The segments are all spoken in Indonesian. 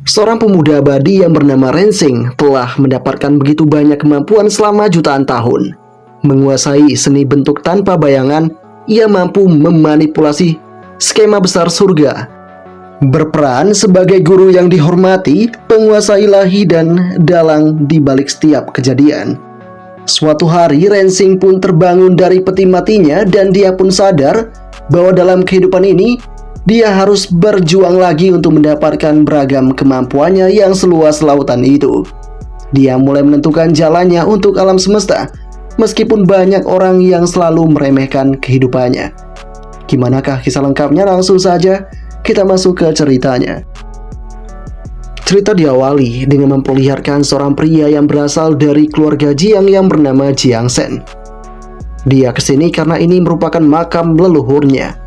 Seorang pemuda abadi yang bernama Rensing telah mendapatkan begitu banyak kemampuan selama jutaan tahun. Menguasai seni bentuk tanpa bayangan, ia mampu memanipulasi skema besar surga. Berperan sebagai guru yang dihormati, penguasa ilahi dan dalang di balik setiap kejadian. Suatu hari Rensing pun terbangun dari peti matinya dan dia pun sadar bahwa dalam kehidupan ini dia harus berjuang lagi untuk mendapatkan beragam kemampuannya yang seluas lautan itu. Dia mulai menentukan jalannya untuk alam semesta, meskipun banyak orang yang selalu meremehkan kehidupannya. Gimanakah kisah lengkapnya? Langsung saja kita masuk ke ceritanya. Cerita diawali dengan memperlihatkan seorang pria yang berasal dari keluarga Jiang yang bernama Jiang Shen. Dia kesini karena ini merupakan makam leluhurnya.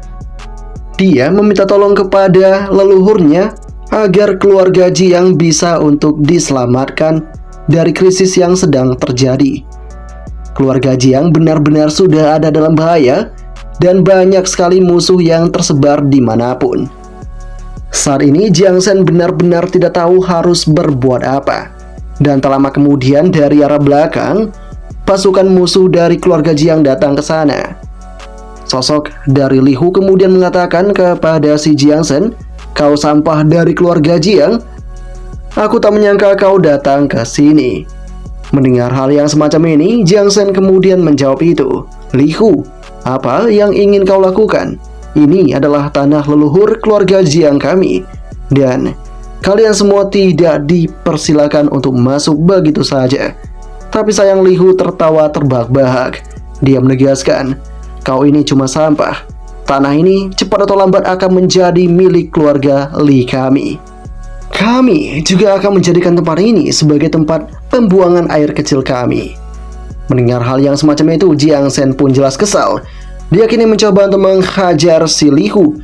Dia meminta tolong kepada leluhurnya agar keluarga Jiang bisa untuk diselamatkan dari krisis yang sedang terjadi. Keluarga Jiang benar-benar sudah ada dalam bahaya dan banyak sekali musuh yang tersebar dimanapun. Saat ini Jiang Shen benar-benar tidak tahu harus berbuat apa. Dan tak lama kemudian dari arah belakang, pasukan musuh dari keluarga Jiang datang ke sana. Sosok dari Li Hu kemudian mengatakan kepada si Jiang Shen, "Kau sampah dari keluarga Jiang? Aku tak menyangka kau datang ke sini." Mendengar hal yang semacam ini, Jiang Shen kemudian menjawab itu, "Li Hu, apa yang ingin kau lakukan? Ini adalah tanah leluhur keluarga Jiang kami, dan kalian semua tidak dipersilakan untuk masuk begitu saja." Tapi sayang Li Hu tertawa terbahak-bahak. Dia menegaskan, "Kau ini cuma sampah. Tanah ini cepat atau lambat akan menjadi milik keluarga Li kami. Kami juga akan menjadikan tempat ini sebagai tempat pembuangan air kecil kami." Mendengar hal yang semacam itu, Jiang Shen pun jelas kesal. Dia kini mencoba untuk menghajar si Li Hu,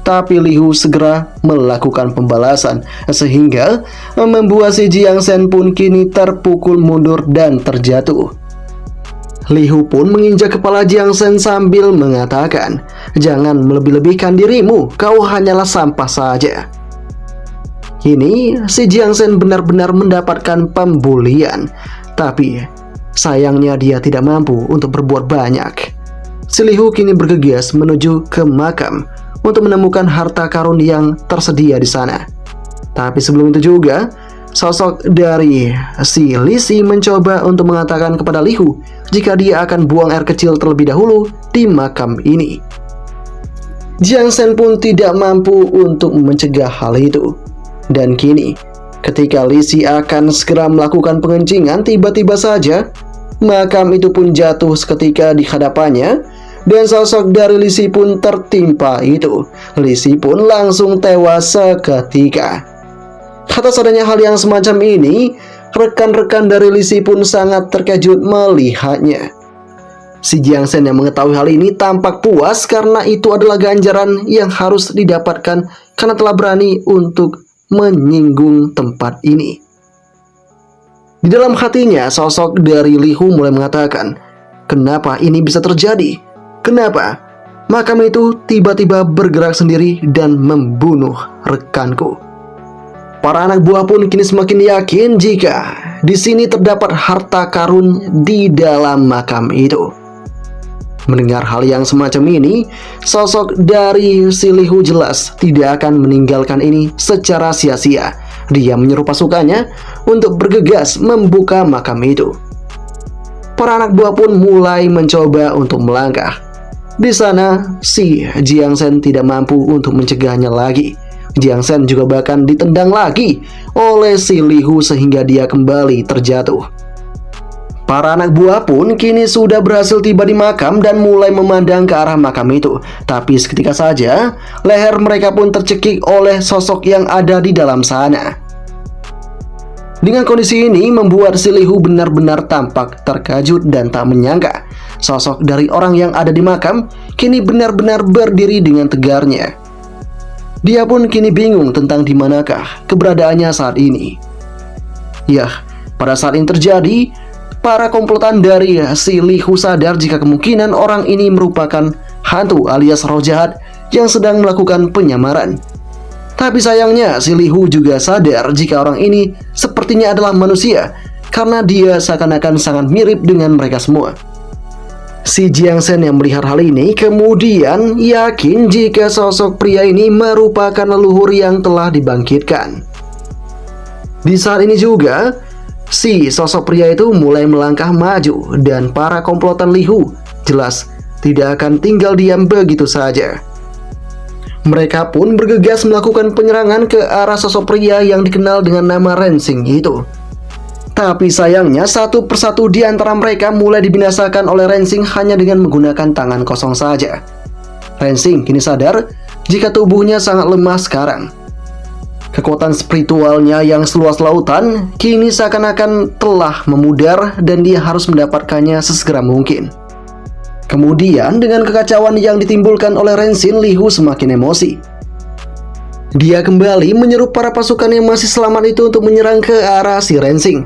tapi Li Hu segera melakukan pembalasan, sehingga membuat si Jiang Shen pun kini terpukul mundur dan terjatuh. Li Hu pun menginjak kepala Jiang Shen sambil mengatakan, "Jangan melebih-lebihkan dirimu, kau hanyalah sampah saja." Kini si Jiang Shen benar-benar mendapatkan pembulian, tapi sayangnya dia tidak mampu untuk berbuat banyak. Si Li Hu kini bergegas menuju ke makam untuk menemukan harta karun yang tersedia di sana. Tapi sebelum itu juga, sosok dari si Li Si mencoba untuk mengatakan kepada Li Hu jika dia akan buang air kecil terlebih dahulu di makam ini. Jiang Shen pun tidak mampu untuk mencegah hal itu. Dan kini, ketika Li Si akan segera melakukan pengencingan, tiba-tiba saja makam itu pun jatuh seketika di hadapannya. Dan sosok dari Li Si pun tertimpa itu. Li Si pun langsung tewas seketika. Atas adanya hal yang semacam ini, rekan-rekan dari Li Si pun sangat terkejut melihatnya. Si Jiang Shen yang mengetahui hal ini tampak puas karena itu adalah ganjaran yang harus didapatkan karena telah berani untuk menyinggung tempat ini. Di dalam hatinya, sosok dari Li Hu mulai mengatakan, "Kenapa ini bisa terjadi? Kenapa makam itu tiba-tiba bergerak sendiri dan membunuh rekanku?" Para anak buah pun kini semakin yakin jika di sini terdapat harta karun di dalam makam itu. Mendengar hal yang semacam ini, sosok dari si Li Hu jelas tidak akan meninggalkan ini secara sia-sia. Dia menyuruh pasukannya untuk bergegas membuka makam itu. Para anak buah pun mulai mencoba untuk melangkah. Di sana, si Jiang Shen tidak mampu untuk mencegahnya lagi. Jiang Shen juga bahkan ditendang lagi oleh si Li Hu sehingga dia kembali terjatuh. Para anak buah pun kini sudah berhasil tiba di makam dan mulai memandang ke arah makam itu. Tapi seketika saja, leher mereka pun tercekik oleh sosok yang ada di dalam sana. Dengan kondisi ini membuat si Li Hu benar-benar tampak terkejut dan tak menyangka sosok dari orang yang ada di makam kini benar-benar berdiri dengan tegarnya. Dia pun kini bingung tentang di manakah keberadaannya saat ini. Yah, pada saat ini terjadi, para komplotan dari si Li Hu sadar jika kemungkinan orang ini merupakan hantu alias roh jahat yang sedang melakukan penyamaran. Tapi sayangnya si Li Hu juga sadar jika orang ini sepertinya adalah manusia, karena dia seakan-akan sangat mirip dengan mereka semua. Si Jiang Shen yang melihat hal ini kemudian yakin jika sosok pria ini merupakan leluhur yang telah dibangkitkan. Di saat ini juga, si sosok pria itu mulai melangkah maju dan para komplotan Li Hu jelas tidak akan tinggal diam begitu saja. Mereka pun bergegas melakukan penyerangan ke arah sosok pria yang dikenal dengan nama Rensing itu. Tapi sayangnya satu persatu di antara mereka mulai dibinasakan oleh Rensing hanya dengan menggunakan tangan kosong saja. Rensing kini sadar jika tubuhnya sangat lemah sekarang. Kekuatan spiritualnya yang seluas lautan kini seakan-akan telah memudar dan dia harus mendapatkannya sesegera mungkin. Kemudian dengan kekacauan yang ditimbulkan oleh Rensing, Li Hu semakin emosi. Dia kembali menyeru para pasukan yang masih selamat itu untuk menyerang ke arah si Rensing.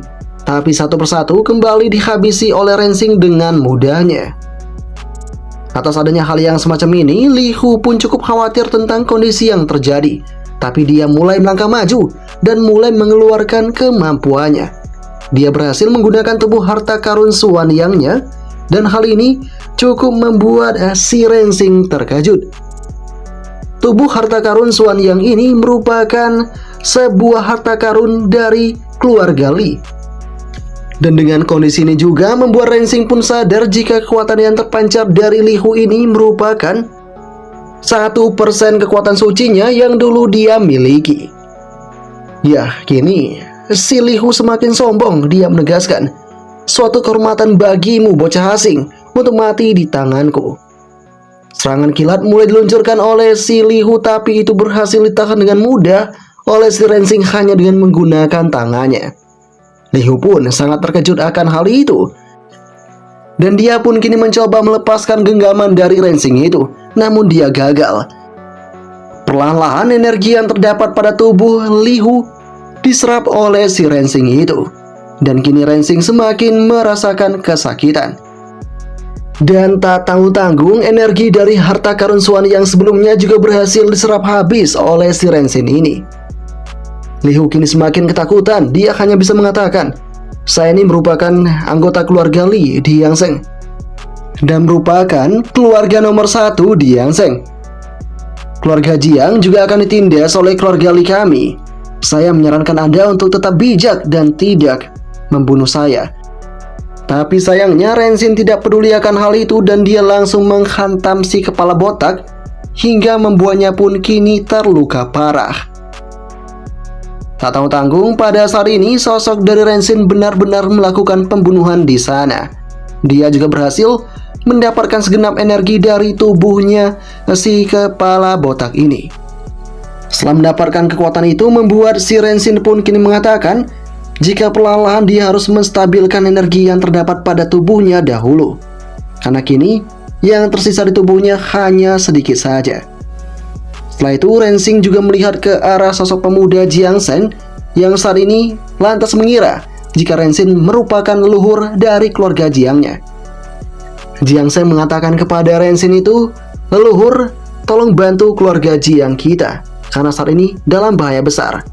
Tapi satu persatu kembali dihabisi oleh Rensing dengan mudahnya. Atas adanya hal yang semacam ini, Li Hu pun cukup khawatir tentang kondisi yang terjadi. Tapi dia mulai melangkah maju dan mulai mengeluarkan kemampuannya. Dia berhasil menggunakan tubuh harta karun Suan Yang-nya, dan hal ini cukup membuat si Rensing terkejut. Tubuh harta karun Suan Yang ini merupakan sebuah harta karun dari keluarga Li. Dan dengan kondisi ini juga membuat Rensing pun sadar jika kekuatan yang terpancar dari Li Hu ini merupakan 1% kekuatan sucinya yang dulu dia miliki. Ya, kini si Li Hu semakin sombong. Dia menegaskan, "Suatu kehormatan bagimu, bocah asing, untuk mati di tanganku." Serangan kilat mulai diluncurkan oleh si Li Hu, tapi itu berhasil ditahan dengan mudah oleh si Rensing hanya dengan menggunakan tangannya. Li Hu pun sangat terkejut akan hal itu. Dan dia pun kini mencoba melepaskan genggaman dari Rensing itu, namun dia gagal. Perlahan-lahan energi yang terdapat pada tubuh Li Hu diserap oleh si Rensing itu. Dan kini Rensing semakin merasakan kesakitan. Dan tak tanggung-tanggung energi dari harta karun Suan yang sebelumnya juga berhasil diserap habis oleh si Rensing ini. Li Hu kini semakin ketakutan. Dia hanya bisa mengatakan, "Saya ini merupakan anggota keluarga Li di Yangzheng, dan merupakan keluarga nomor 1 di Yangzheng. Keluarga Jiang juga akan ditindas oleh keluarga Li kami. Saya menyarankan Anda untuk tetap bijak dan tidak membunuh saya." Tapi sayangnya Rensing tidak peduli akan hal itu dan dia langsung menghantam si kepala botak hingga membuatnya pun kini terluka parah. Tak tanggung-tanggung pada saat ini sosok dari Rensing benar-benar melakukan pembunuhan di sana. Dia juga berhasil mendapatkan segenap energi dari tubuhnya si kepala botak ini. Setelah mendapatkan kekuatan itu membuat si Rensing pun kini mengatakan jika perlahan-lahan dia harus menstabilkan energi yang terdapat pada tubuhnya dahulu. Karena kini yang tersisa di tubuhnya hanya sedikit saja. Setelah itu Rensing juga melihat ke arah sosok pemuda Jiang Shen yang saat ini lantas mengira jika Rensing merupakan leluhur dari keluarga Jiangnya. Jiang Shen mengatakan kepada Rensing itu, "Leluhur, tolong bantu keluarga Jiang kita, karena saat ini dalam bahaya besar."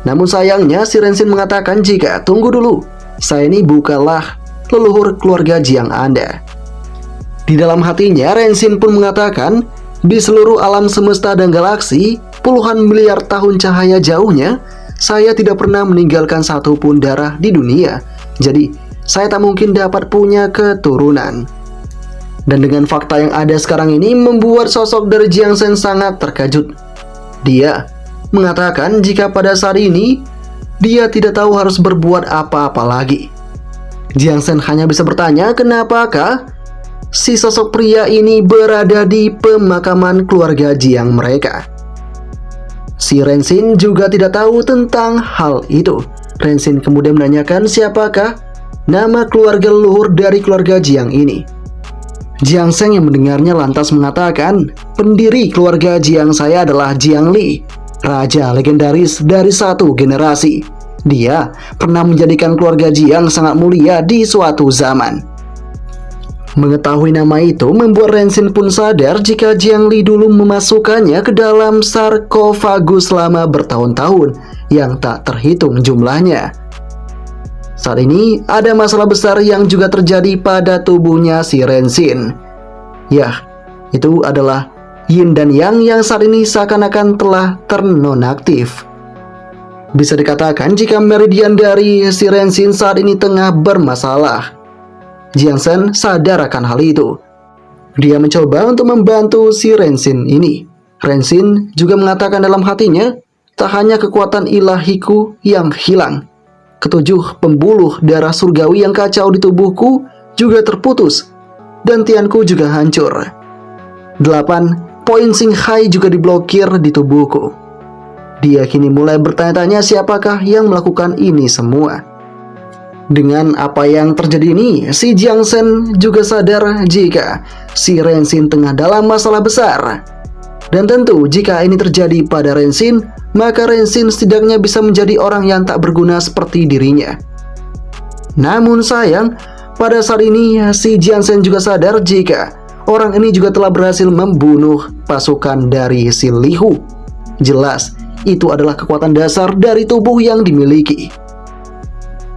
Namun sayangnya si Rensing mengatakan jika tunggu dulu, saya ini bukanlah leluhur keluarga Jiang Anda. Di dalam hatinya Rensing pun mengatakan, di seluruh alam semesta dan galaksi, puluhan miliar tahun cahaya jauhnya, saya tidak pernah meninggalkan satupun darah di dunia. Jadi, saya tak mungkin dapat punya keturunan. Dan dengan fakta yang ada sekarang ini membuat sosok dari Jiang Shen sangat terkejut. Dia mengatakan jika pada saat ini dia tidak tahu harus berbuat apa-apa lagi. Jiang Shen hanya bisa bertanya kenapakah si sosok pria ini berada di pemakaman keluarga Jiang mereka. Si Rensing juga tidak tahu tentang hal itu. Rensing kemudian menanyakan siapakah nama keluarga leluhur dari keluarga Jiang ini. Jiang Shen yang mendengarnya lantas mengatakan, "Pendiri keluarga Jiang saya adalah Jiang Li, raja legendaris dari satu generasi. Dia pernah menjadikan keluarga Jiang sangat mulia di suatu zaman." Mengetahui nama itu membuat Renshin pun sadar jika Jiang Li dulu memasukkannya ke dalam sarkofagus selama bertahun-tahun yang tak terhitung jumlahnya. Saat ini ada masalah besar yang juga terjadi pada tubuhnya si Renshin. Yah, itu adalah Yin dan Yang yang saat ini seakan-akan telah ternonaktif. Bisa dikatakan jika meridian dari si Renshin saat ini tengah bermasalah. Jiang Shen sadar akan hal itu. Dia mencoba untuk membantu si Renshin ini. Renshin juga mengatakan dalam hatinya, tak hanya kekuatan ilahiku yang hilang, ketujuh pembuluh darah surgawi yang kacau di tubuhku juga terputus, dan tianku juga hancur. 8 poin Xing Hai juga diblokir di tubuhku. Dia kini mulai bertanya-tanya siapakah yang melakukan ini semua. Dengan apa yang terjadi ini, si Jiang Shen juga sadar jika si Renshin tengah dalam masalah besar. Dan tentu jika ini terjadi pada Renshin, maka Renshin setidaknya bisa menjadi orang yang tak berguna seperti dirinya. Namun sayang, pada saat ini si Jiang Shen juga sadar jika orang ini juga telah berhasil membunuh pasukan dari si Li Hu. Jelas, itu adalah kekuatan dasar dari tubuh yang dimiliki.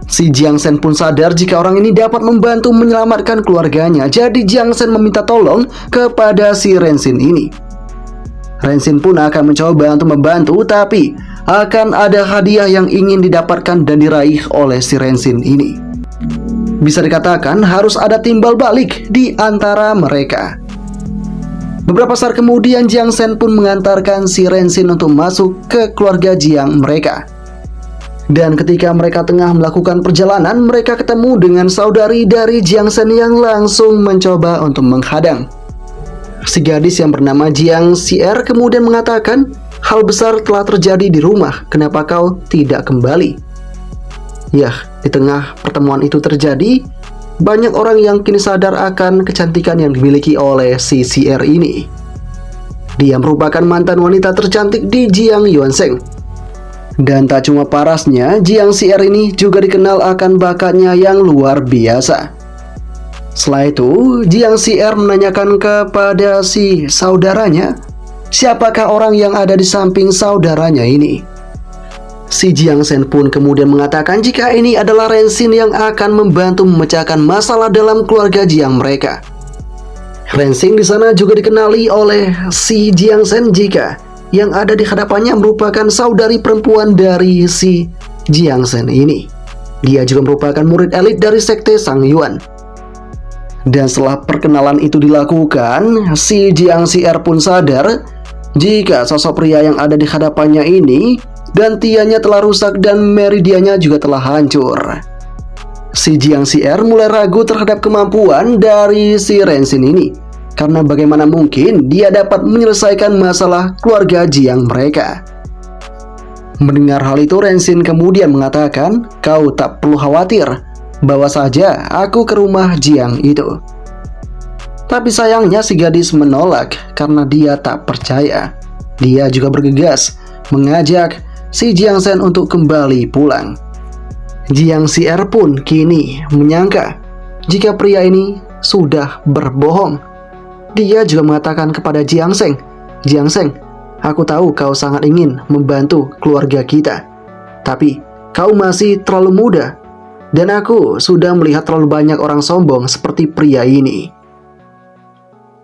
Si Jiang Shen pun sadar jika orang ini dapat membantu menyelamatkan keluarganya. Jadi Jiang Shen meminta tolong kepada si Renshin ini. Renshin pun akan mencoba untuk membantu, tapi akan ada hadiah yang ingin didapatkan dan diraih oleh si Renshin ini. Bisa dikatakan harus ada timbal balik di antara mereka. Beberapa saat kemudian Jiang Shen pun mengantarkan si Renshin untuk masuk ke keluarga Jiang mereka. Dan ketika mereka tengah melakukan perjalanan, mereka ketemu dengan saudari dari Jiang Shen yang langsung mencoba untuk menghadang. Si gadis yang bernama Jiang Xier kemudian mengatakan, hal besar telah terjadi di rumah, kenapa kau tidak kembali? Yah, di tengah pertemuan itu terjadi, banyak orang yang kini sadar akan kecantikan yang dimiliki oleh si Xier ini. Dia merupakan mantan wanita tercantik di Jiang Yuansheng. Dan tak cuma parasnya, Jiang Xier ini juga dikenal akan bakatnya yang luar biasa. Setelah itu, Jiang Xier menanyakan kepada si saudaranya, siapakah orang yang ada di samping saudaranya ini? Si Jiang Shen pun kemudian mengatakan jika ini adalah Renshin yang akan membantu memecahkan masalah dalam keluarga Jiang mereka. Renshin di sana juga dikenali oleh si Jiang Shen jika yang ada di hadapannya merupakan saudari perempuan dari si Jiang Shen ini. Dia juga merupakan murid elit dari sekte Sang Yuan. Dan setelah perkenalan itu dilakukan, si Jiang Xier pun sadar jika sosok pria yang ada di hadapannya ini gantiannya telah rusak dan meridiannya juga telah hancur. Si Jiang Xier mulai ragu terhadap kemampuan dari si Renshin ini, karena bagaimana mungkin dia dapat menyelesaikan masalah keluarga Jiang mereka. Mendengar hal itu, Renshin kemudian mengatakan, kau tak perlu khawatir, bawa saja aku ke rumah Jiang itu. Tapi sayangnya si gadis menolak karena dia tak percaya. Dia juga bergegas mengajak si Jiang Shen untuk kembali pulang. Jiang Xier pun kini menyangka jika pria ini sudah berbohong. Dia juga mengatakan kepada Jiang Shen, Jiang Shen, aku tahu kau sangat ingin membantu keluarga kita, tapi kau masih terlalu muda, dan aku sudah melihat terlalu banyak orang sombong seperti pria ini.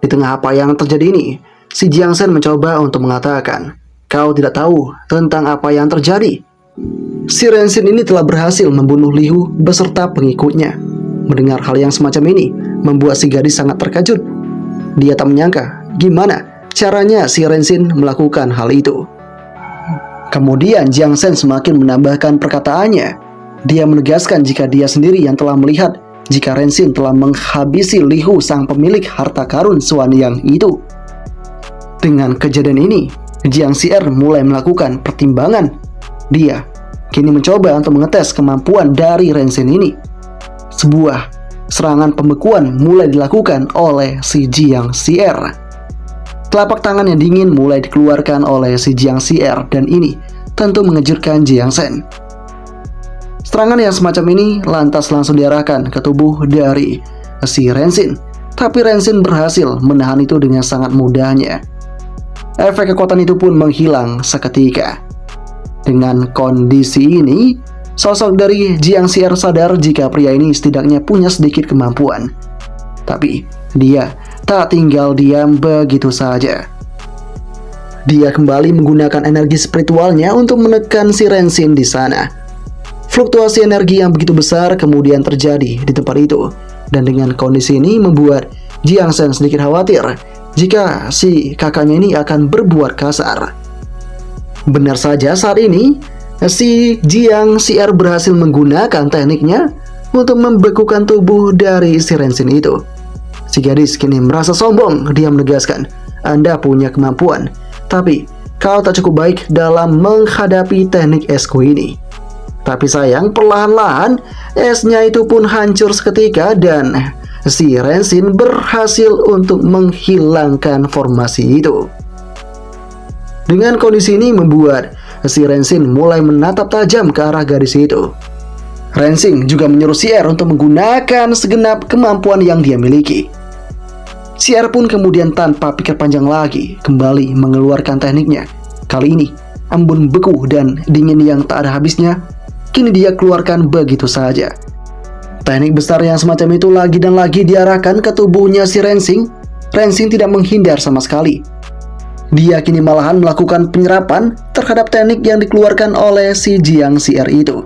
Di tengah apa yang terjadi ini, si Jiang Shen mencoba untuk mengatakan, kau tidak tahu tentang apa yang terjadi. Si Renshin ini telah berhasil membunuh Li Hu beserta pengikutnya. Mendengar hal yang semacam ini membuat si gadis sangat terkejut. Dia tak menyangka gimana caranya si Renshin melakukan hal itu. Kemudian Jiang Shen semakin menambahkan perkataannya. Dia menegaskan jika dia sendiri yang telah melihat jika Renshin telah menghabisi Li Hu sang pemilik harta karun Xuanyang itu. Dengan kejadian ini, Jiang Xier mulai melakukan pertimbangan. Dia kini mencoba untuk mengetes kemampuan dari Renshin ini. Sebuah serangan pembekuan mulai dilakukan oleh si Jiang Xier. Telapak tangan yang dingin mulai dikeluarkan oleh si Jiang Xier dan ini tentu mengejutkan Jiang Shen. Serangan yang semacam ini lantas langsung diarahkan ke tubuh dari si Renshin. tapi Rensin berhasil menahan itu dengan sangat mudahnya. Efek kekuatan itu pun menghilang seketika. Dengan kondisi ini, sosok dari Jiang Xier sadar jika pria ini setidaknya punya sedikit kemampuan. Tapi dia tak tinggal diam begitu saja. Dia kembali menggunakan energi spiritualnya untuk menekan si Rensin di sana. Fluktuasi energi yang begitu besar kemudian terjadi di tempat itu, dan dengan kondisi ini membuat Jiang Shen sedikit khawatir jika si kakaknya ini akan berbuat kasar. Benar saja, saat ini si Jiang Xier berhasil menggunakan tekniknya untuk membekukan tubuh dari si Rensin itu. Si gadis kini merasa sombong. Dia menegaskan, "Anda punya kemampuan, tapi kau tak cukup baik dalam menghadapi teknik esku ini." Tapi sayang, perlahan-lahan esnya itu pun hancur seketika dan si Rensin berhasil untuk menghilangkan formasi itu. Dengan kondisi ini membuat si Rensin mulai menatap tajam ke arah gadis itu. Rensin juga menyuruh Xier untuk menggunakan segenap kemampuan yang dia miliki. Xier pun kemudian tanpa pikir panjang lagi kembali mengeluarkan tekniknya. Kali ini embun beku dan dingin yang tak ada habisnya kini dia keluarkan begitu saja. Teknik besar yang semacam itu lagi dan lagi diarahkan ke tubuhnya si Rensin. Rensin tidak menghindar sama sekali. Dia kini malahan melakukan penyerapan terhadap teknik yang dikeluarkan oleh si Jiang Xier itu.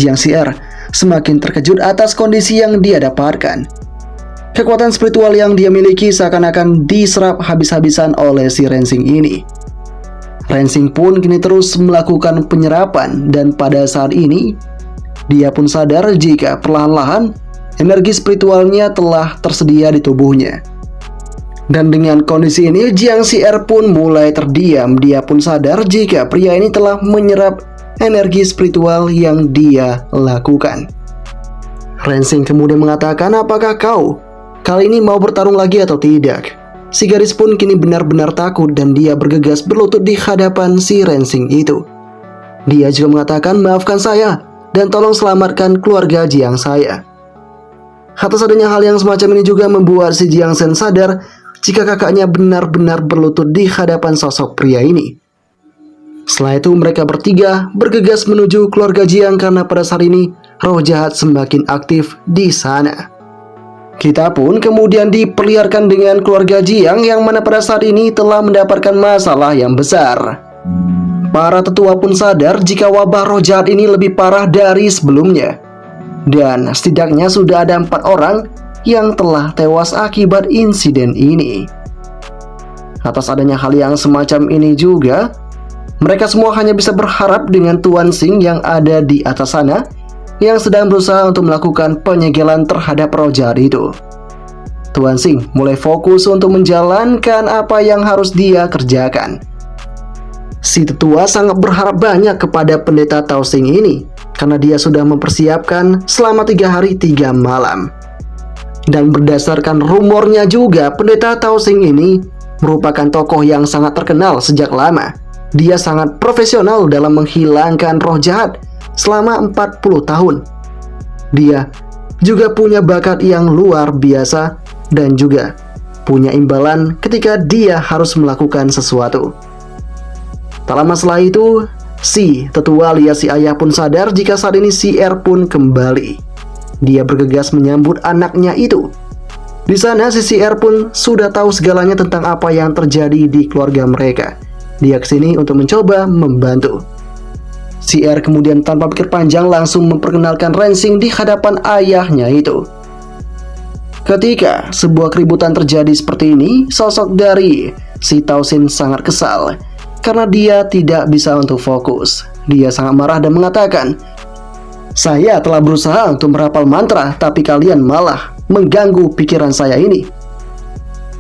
Jiang Xier semakin terkejut atas kondisi yang dia dapatkan. Kekuatan spiritual yang dia miliki seakan-akan diserap habis-habisan oleh si Rensin ini. Rensin pun kini terus melakukan penyerapan, dan pada saat ini dia pun sadar jika perlahan-lahan energi spiritualnya telah tersedia di tubuhnya. Dan dengan kondisi ini Jiang Xier pun mulai terdiam. Dia pun sadar jika pria ini telah menyerap energi spiritual yang dia lakukan. Rensin kemudian mengatakan, "Apakah kau kali ini mau bertarung lagi atau tidak?" Si gadis pun kini benar-benar takut dan dia bergegas berlutut di hadapan si Rensin itu. Dia juga mengatakan, "Maafkan saya dan tolong selamatkan keluarga Jiang saya." Atas adanya hal yang semacam ini juga membuat si Jiang Shen sadar jika kakaknya benar-benar berlutut di hadapan sosok pria ini. Setelah itu mereka bertiga bergegas menuju keluarga Jiang karena pada saat ini roh jahat semakin aktif di sana. Kita pun kemudian diperlihatkan dengan keluarga Jiang yang mana pada saat ini telah mendapatkan masalah yang besar. Para tetua pun sadar jika wabah roh jahat ini lebih parah dari sebelumnya. Dan setidaknya sudah ada 4 orang yang telah tewas akibat insiden ini. Atas adanya hal yang semacam ini juga, mereka semua hanya bisa berharap dengan Tuan Xing yang ada di atas sana, yang sedang berusaha untuk melakukan penyegelan terhadap roh jahat itu. Tuan Xing mulai fokus untuk menjalankan apa yang harus dia kerjakan. Si tetua sangat berharap banyak kepada pendeta Tao Xing ini, karena dia sudah mempersiapkan selama 3 hari 3 malam. Dan berdasarkan rumornya juga, pendeta Tao Xing ini merupakan tokoh yang sangat terkenal sejak lama. Dia sangat profesional dalam menghilangkan roh jahat selama 40 tahun. Dia juga punya bakat yang luar biasa dan juga punya imbalan ketika dia harus melakukan sesuatu. Tak lama setelah itu, si tetua alias si ayah pun sadar jika saat ini Xier pun kembali. Dia bergegas menyambut anaknya itu. Di sana si Xier pun sudah tahu segalanya tentang apa yang terjadi di keluarga mereka. Dia kesini untuk mencoba membantu. Xier kemudian tanpa pikir panjang langsung memperkenalkan Rensin di hadapan ayahnya itu. Ketika sebuah keributan terjadi seperti ini, sosok dari si Tao Xing sangat kesal karena dia tidak bisa untuk fokus. Dia sangat marah dan mengatakan, "Saya telah berusaha untuk merapal mantra, tapi kalian malah mengganggu pikiran saya ini.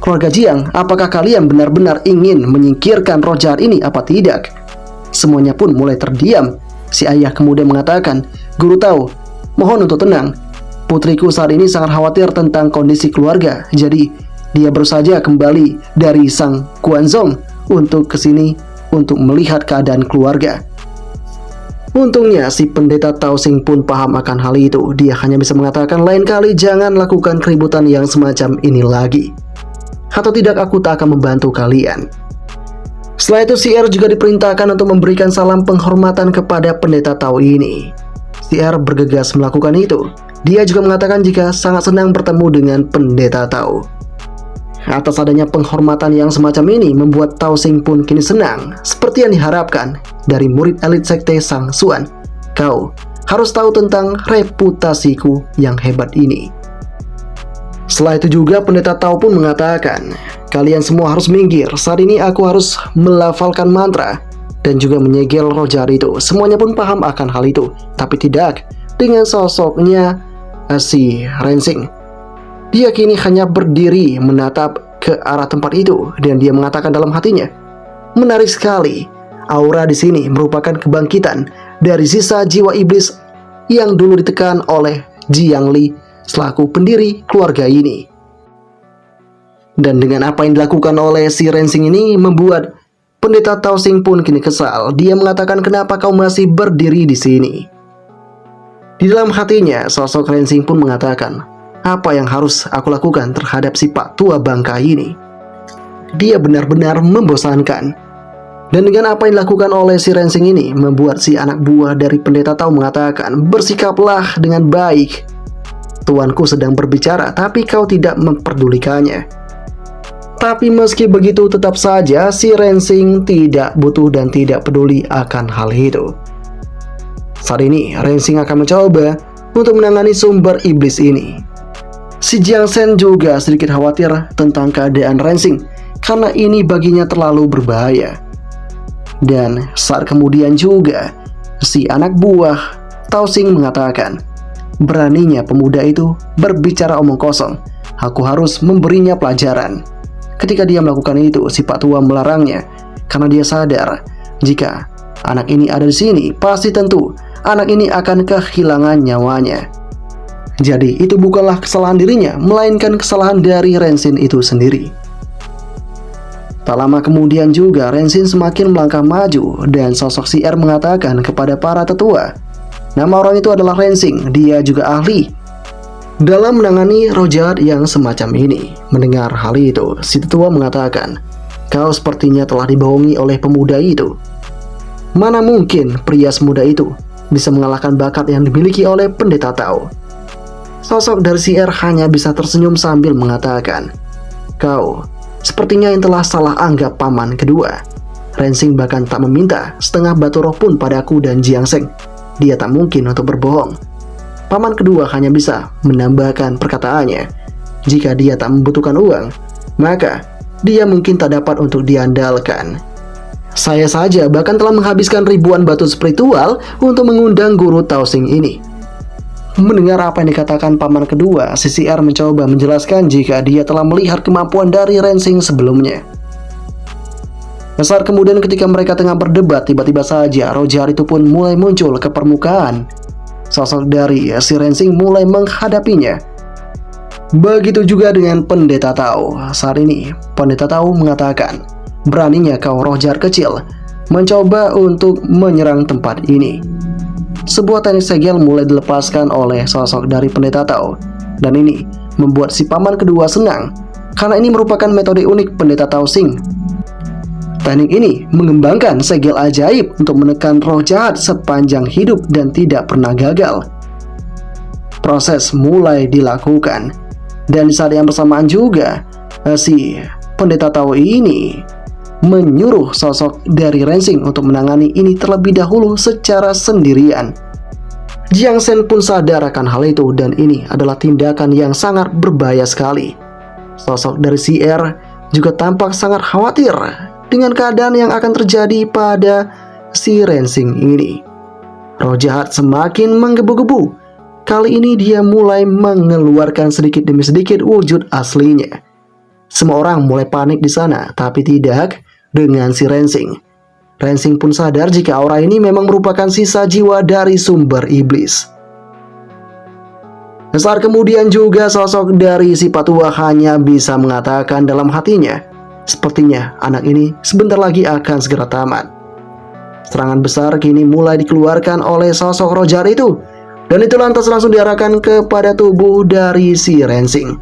Keluarga Jiang, apakah kalian benar-benar ingin menyingkirkan roh jahat ini apa tidak?" Semuanya pun mulai terdiam. Si ayah kemudian mengatakan, "Guru Tao, mohon untuk tenang. Putriku saat ini sangat khawatir tentang kondisi keluarga. Jadi, dia baru saja kembali dari Sang Kuanzong untuk kesini untuk melihat keadaan keluarga." Untungnya si pendeta Tao Xing pun paham akan hal itu. Dia hanya bisa mengatakan, lain kali jangan lakukan keributan yang semacam ini lagi. Atau tidak, aku tak akan membantu kalian. Setelah itu si R juga diperintahkan untuk memberikan salam penghormatan kepada pendeta Tao ini. Si R bergegas melakukan itu. Dia juga mengatakan jika sangat senang bertemu dengan pendeta Tao. Atas adanya penghormatan yang semacam ini membuat Tao Xing pun kini senang, seperti yang diharapkan dari murid elit sekte Sang Xuan. Kau harus tahu tentang reputasiku yang hebat ini. Setelah itu juga pendeta Tao pun mengatakan, kalian semua harus minggir, saat ini aku harus melafalkan mantra dan juga menyegel roh jahat itu. Semuanya pun paham akan hal itu, tapi tidak dengan sosoknya si Rensing. Dia kini hanya berdiri menatap ke arah tempat itu dan dia mengatakan dalam hatinya, menarik sekali, aura di sini merupakan kebangkitan dari sisa jiwa iblis yang dulu ditekan oleh Jiang Li selaku pendiri keluarga ini. Dan dengan apa yang dilakukan oleh si Rensing ini membuat pendeta Tao Xing pun kini kesal. Dia mengatakan, kenapa kau masih berdiri di sini? Di dalam hatinya sosok Rensing pun mengatakan, apa yang harus aku lakukan terhadap si Pak Tua bangka ini? Dia benar-benar membosankan. Dan dengan apa yang dilakukan oleh si Rensing ini membuat si anak buah dari pendeta Tao mengatakan, bersikaplah dengan baik. Tuanku sedang berbicara tapi kau tidak memperdulikannya. Tapi meski begitu tetap saja si Rensing tidak butuh dan tidak peduli akan hal itu. Saat ini Rensing akan mencoba untuk menangani sumber iblis ini. Si Jiang Shen juga sedikit khawatir tentang keadaan Rensing karena ini baginya terlalu berbahaya. Dan saat kemudian juga si anak buah Tao Xing mengatakan, beraninya pemuda itu berbicara omong kosong, aku harus memberinya pelajaran. Ketika dia melakukan itu, si Pak Tua melarangnya karena dia sadar jika anak ini ada di sini, pasti tentu anak ini akan kehilangan nyawanya. Jadi itu bukanlah kesalahan dirinya, melainkan kesalahan dari Rensing itu sendiri. Tak lama kemudian juga Rensing semakin melangkah maju dan sosok si R mengatakan kepada para tetua, nama orang itu adalah Rensing, dia juga ahli dalam menangani roh jahat yang semacam ini. Mendengar hal itu, si tetua mengatakan, kau sepertinya telah dibohongi oleh pemuda itu. Mana mungkin pria semuda itu bisa mengalahkan bakat yang dimiliki oleh pendeta Tao? Sosok dari si R hanya bisa tersenyum sambil mengatakan, kau sepertinya yang telah salah anggap paman kedua. Rensing bahkan tak meminta setengah batu roh pun padaku dan Jiang Shen. Dia tak mungkin untuk berbohong. Paman kedua hanya bisa menambahkan perkataannya, jika dia tak membutuhkan uang, maka dia mungkin tak dapat untuk diandalkan. Saya saja bahkan telah menghabiskan ribuan batu spiritual untuk mengundang guru Tao Xing ini. Mendengar apa yang dikatakan paman kedua, CCR mencoba menjelaskan jika dia telah melihat kemampuan dari Rensing sebelumnya. Saat kemudian ketika mereka tengah berdebat, tiba-tiba saja roh jahat itu pun mulai muncul ke permukaan. Sosok dari si Rensing mulai menghadapinya. Begitu juga dengan pendeta Tao. Saat ini pendeta Tao mengatakan, beraninya kau roh jahat kecil mencoba untuk menyerang tempat ini. Sebuah teknik segel mulai dilepaskan oleh sosok dari pendeta Tao, dan ini membuat si paman kedua senang karena ini merupakan metode unik pendeta Tao Xing. Teknik ini mengembangkan segel ajaib untuk menekan roh jahat sepanjang hidup dan tidak pernah gagal. Proses mulai dilakukan, dan di saat yang bersamaan juga si pendeta Tao ini menyuruh sosok dari Rensing untuk menangani ini terlebih dahulu secara sendirian. Jiang Shen pun sadar akan hal itu dan ini adalah tindakan yang sangat berbahaya sekali. Sosok dari si R juga tampak sangat khawatir dengan keadaan yang akan terjadi pada si Rensing ini. Roh jahat semakin menggebu-gebu. Kali ini dia mulai mengeluarkan sedikit demi sedikit wujud aslinya. Semua orang mulai panik di sana, tapi tidak dengan si Rensing. Rensing pun sadar jika aura ini memang merupakan sisa jiwa dari sumber iblis. Saat kemudian juga sosok dari si Patua hanya bisa mengatakan dalam hatinya, sepertinya anak ini sebentar lagi akan segera tamat. Serangan besar kini mulai dikeluarkan oleh sosok Roger itu, dan itu lantas langsung diarahkan kepada tubuh dari si Rensing.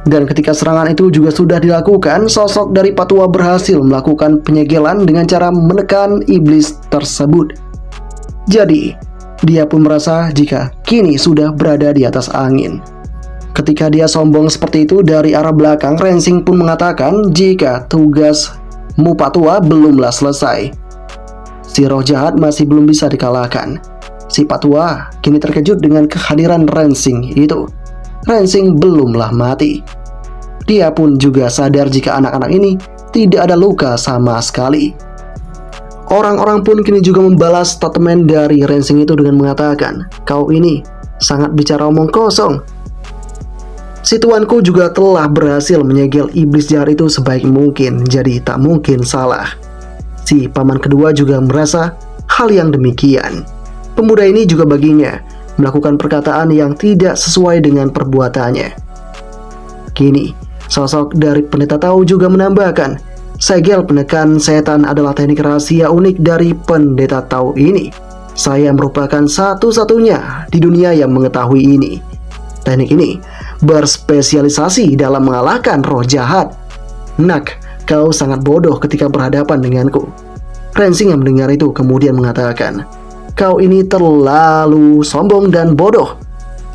Dan ketika serangan itu juga sudah dilakukan, sosok dari Patua berhasil melakukan penyegelan dengan cara menekan iblis tersebut. Jadi, dia pun merasa jika kini sudah berada di atas angin. Ketika dia sombong seperti itu, dari arah belakang Rensing pun mengatakan jika tugasmu Patua belumlah selesai. Si roh jahat masih belum bisa dikalahkan. Si Patua kini terkejut dengan kehadiran Rensing itu. Rensing belumlah mati. Dia pun juga sadar jika anak-anak ini tidak ada luka sama sekali. Orang-orang pun kini juga membalas statement dari Rensing itu dengan mengatakan, "Kau ini sangat bicara omong kosong. Si tuanku juga telah berhasil menyegel iblis jahat itu sebaik mungkin, jadi tak mungkin salah." Si paman kedua juga merasa hal yang demikian. Pemuda ini juga baginya melakukan perkataan yang tidak sesuai dengan perbuatannya. Kini, sosok dari pendeta Tao juga menambahkan, segel penekan setan adalah teknik rahasia unik dari pendeta Tao ini. Saya merupakan satu-satunya di dunia yang mengetahui ini. Teknik ini berspesialisasi dalam mengalahkan roh jahat. Nak, kau sangat bodoh ketika berhadapan denganku. Rensing yang mendengar itu kemudian mengatakan, kau ini terlalu sombong dan bodoh.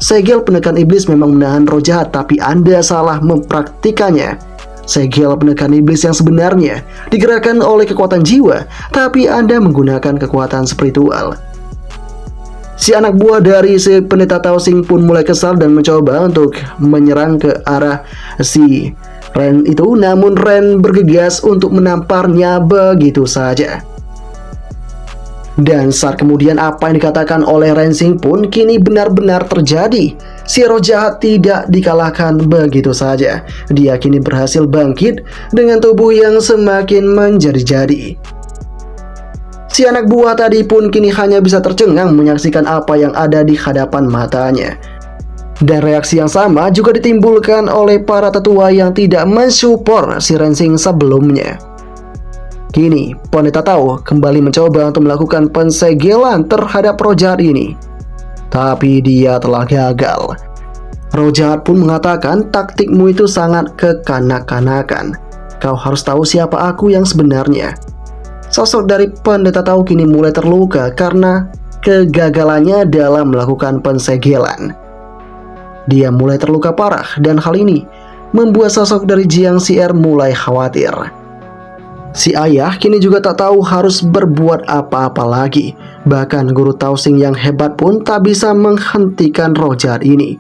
Segel penekan iblis memang menahan roh jahat, tapi Anda salah mempraktikannya. Segel penekan iblis yang sebenarnya digerakkan oleh kekuatan jiwa, tapi Anda menggunakan kekuatan spiritual. Si anak buah dari si pendeta Tao Sing pun mulai kesal dan mencoba untuk menyerang ke arah si Ren itu, namun Ren bergegas untuk menamparnya begitu saja. Dan saat kemudian apa yang dikatakan oleh Rensing pun kini benar-benar terjadi. Si roh jahat tidak dikalahkan begitu saja. Dia kini berhasil bangkit dengan tubuh yang semakin menjadi-jadi. Si anak buah tadi pun kini hanya bisa tercengang menyaksikan apa yang ada di hadapan matanya. Dan reaksi yang sama juga ditimbulkan oleh para tetua yang tidak mensupport si Rensing sebelumnya. Kini, pendeta Tao kembali mencoba untuk melakukan pensegelan terhadap roh jahat ini. Tapi dia telah gagal. Roh jahat pun mengatakan taktikmu itu sangat kekanak-kanakan. Kau harus tahu siapa aku yang sebenarnya. Sosok dari pendeta Tao kini mulai terluka karena kegagalannya dalam melakukan pensegelan. Dia mulai terluka parah dan hal ini membuat sosok dari Jiang Xier mulai khawatir. Si ayah kini juga tak tahu harus berbuat apa-apa lagi. Bahkan guru Tao Sing yang hebat pun tak bisa menghentikan roh jahat ini.